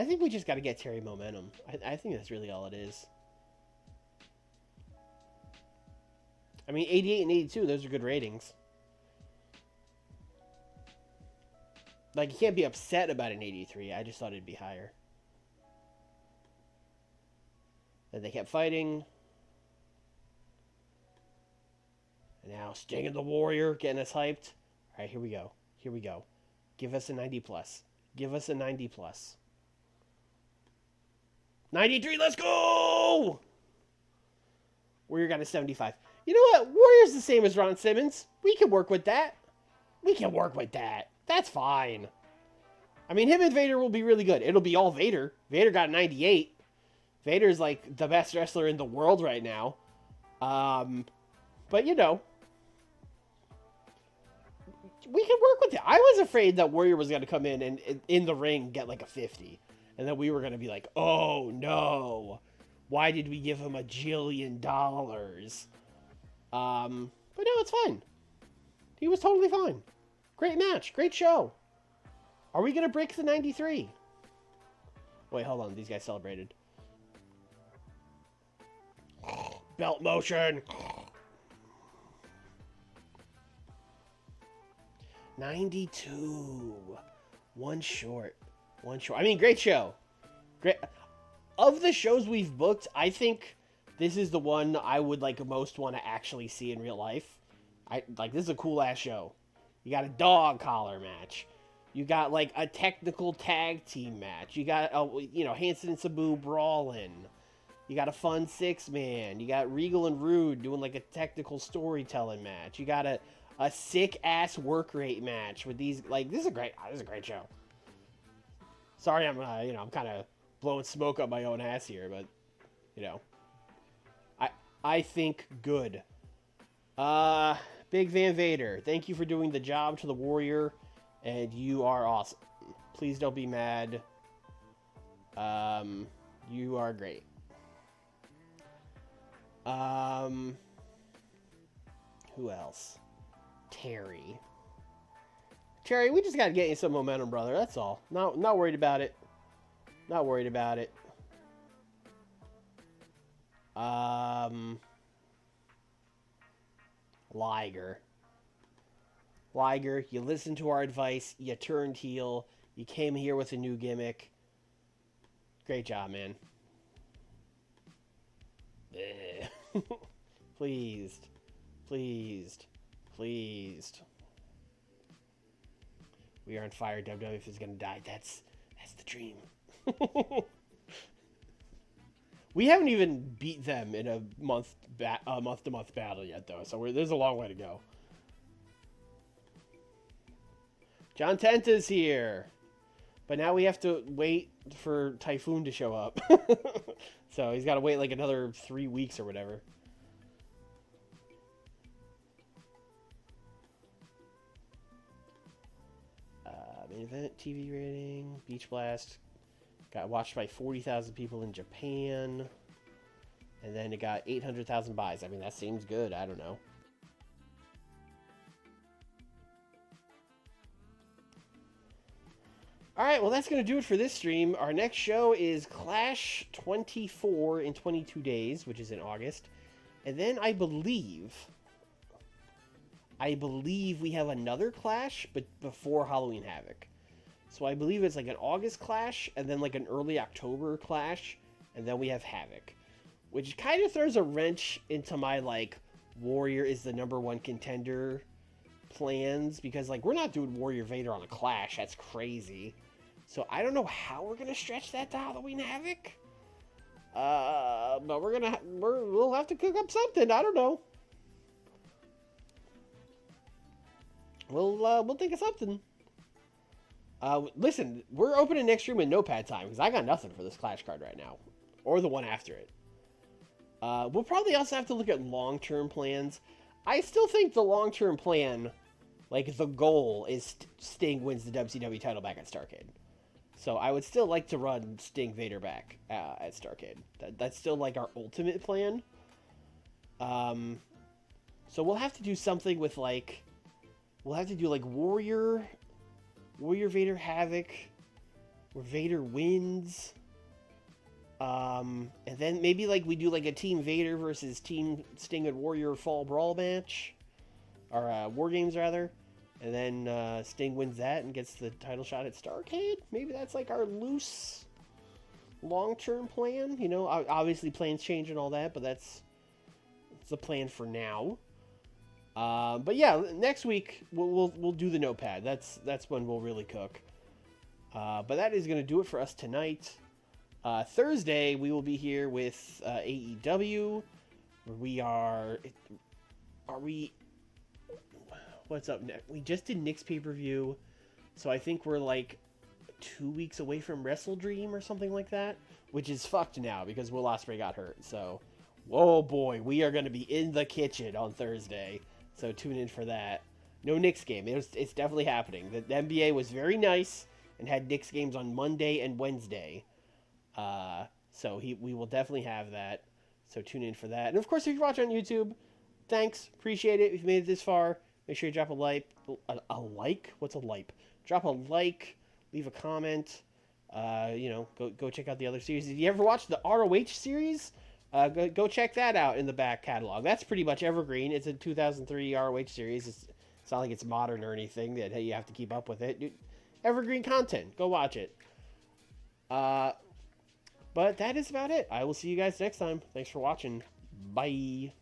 think we just got to get Terry momentum. I think that's really all it is. I mean, 88 and 82, those are good ratings. Like, you can't be upset about an 83. I just thought it'd be higher. Then they kept fighting. And now Sting and the Warrior getting us hyped. All right, here we go. Here we go. Give us a 90 plus. Give us a 90 plus. 93, let's go! Warrior got a 75. You know what? Warrior's the same as Ron Simmons. We can work with that. We can work with that. That's fine. I mean, him and Vader will be really good. It'll be all Vader. Vader got 98. Vader's like the best wrestler in the world right now. But, you know, we can work with it. I was afraid that Warrior was going to come in and in the ring get like a 50. And then we were going to be like, oh, no. Why did we give him $1 jillion? But no, it's fine. He was totally fine. Great match. Great show. Are we going to break the 93? Wait, hold on. These guys celebrated. Belt motion. 92. One short. I mean, great show. Great. Of the shows we've booked, I think this is the one I would like most want to actually see in real life. This is a cool ass show. You got a dog collar match. You got like a technical tag team match. You got Hanson and Sabu brawling. You got a fun 6-man. You got Regal and Rude doing like a technical storytelling match. You got a sick ass work rate match with these. Like, this is a great show. Sorry, I'm kind of blowing smoke up my own ass here, but I think good. Big Van Vader, thank you for doing the job to the Warrior, and you are awesome. Please don't be mad. You are great. Who else? Terry, we just gotta get you some momentum, brother. That's all. Not worried about it. Not worried about it. Liger, you listened to our advice. You turned heel. You came here with a new gimmick. Great job, man. Pleased. We are on fire. WWF is gonna die. That's the dream. We haven't even beat them in a month-to-month battle yet, though. So there's a long way to go. John Tenta's here, but now we have to wait for Typhoon to show up. So he's got to wait like another 3 weeks or whatever. Main event, TV rating, Beach Blast. Got watched by 40,000 people in Japan. And then it got 800,000 buys. I mean, that seems good. I don't know. Alright, well, that's going to do it for this stream. Our next show is Clash 24 in 22 days, which is in August. And then I believe we have another Clash, but before Halloween Havoc. So I believe it's like an August Clash, and then like an early October Clash, and then we have Havoc. Which kind of throws a wrench into my, like, Warrior is the #1 contender plans, because, like, we're not doing Warrior Vader on a Clash. That's crazy. So I don't know how we're going to stretch that to Halloween Havoc. But we'll have to cook up something. I don't know. We'll think of something. Listen, we're opening next stream with Notepad time, because I got nothing for this Clash card right now. Or the one after it. We'll probably also have to look at long-term plans. I still think the long-term plan, like, the goal is Sting wins the WCW title back at Starrcade. So I would still like to run Sting Vader back at Starrcade. That's still, like, our ultimate plan. So we'll have to do something with, like... We'll have to do, like, Warrior Vader Havoc, where Vader wins. And then maybe, like, we do, like, a Team Vader versus Team Sting and Warrior Fall Brawl match. Or, War Games, rather. And then, Sting wins that and gets the title shot at Starrcade. Maybe that's, like, our loose long-term plan. You know, obviously plans change and all that, but that's the plan for now. But yeah, next week we'll do the Notepad. That's when we'll really cook. But that is going to do it for us tonight. Thursday we will be here with AEW. What's up next? We just did Nick's pay-per-view, so I think we're like 2 weeks away from Wrestle Dream or something like that, which is fucked now because Will Ospreay got hurt. So, whoa boy, we are going to be in the kitchen on Thursday. So tune in for that. No Knicks game. It's definitely happening. The NBA was very nice and had Knicks games on Monday and Wednesday. So we will definitely have that. So tune in for that. And of course, if you're watching on YouTube, thanks. Appreciate it. If you've made it this far, Make sure you drop a like. A like? What's a like? Drop a like. Leave a comment. Go check out the other series. Did you ever watch the ROH series? Go check that out in the back catalog. That's pretty much evergreen. It's a 2003 ROH series. It's not like it's modern or anything that hey, you have to keep up with it. Dude, evergreen content. Go watch it. But that is about it. I will see you guys next time. Thanks for watching. Bye.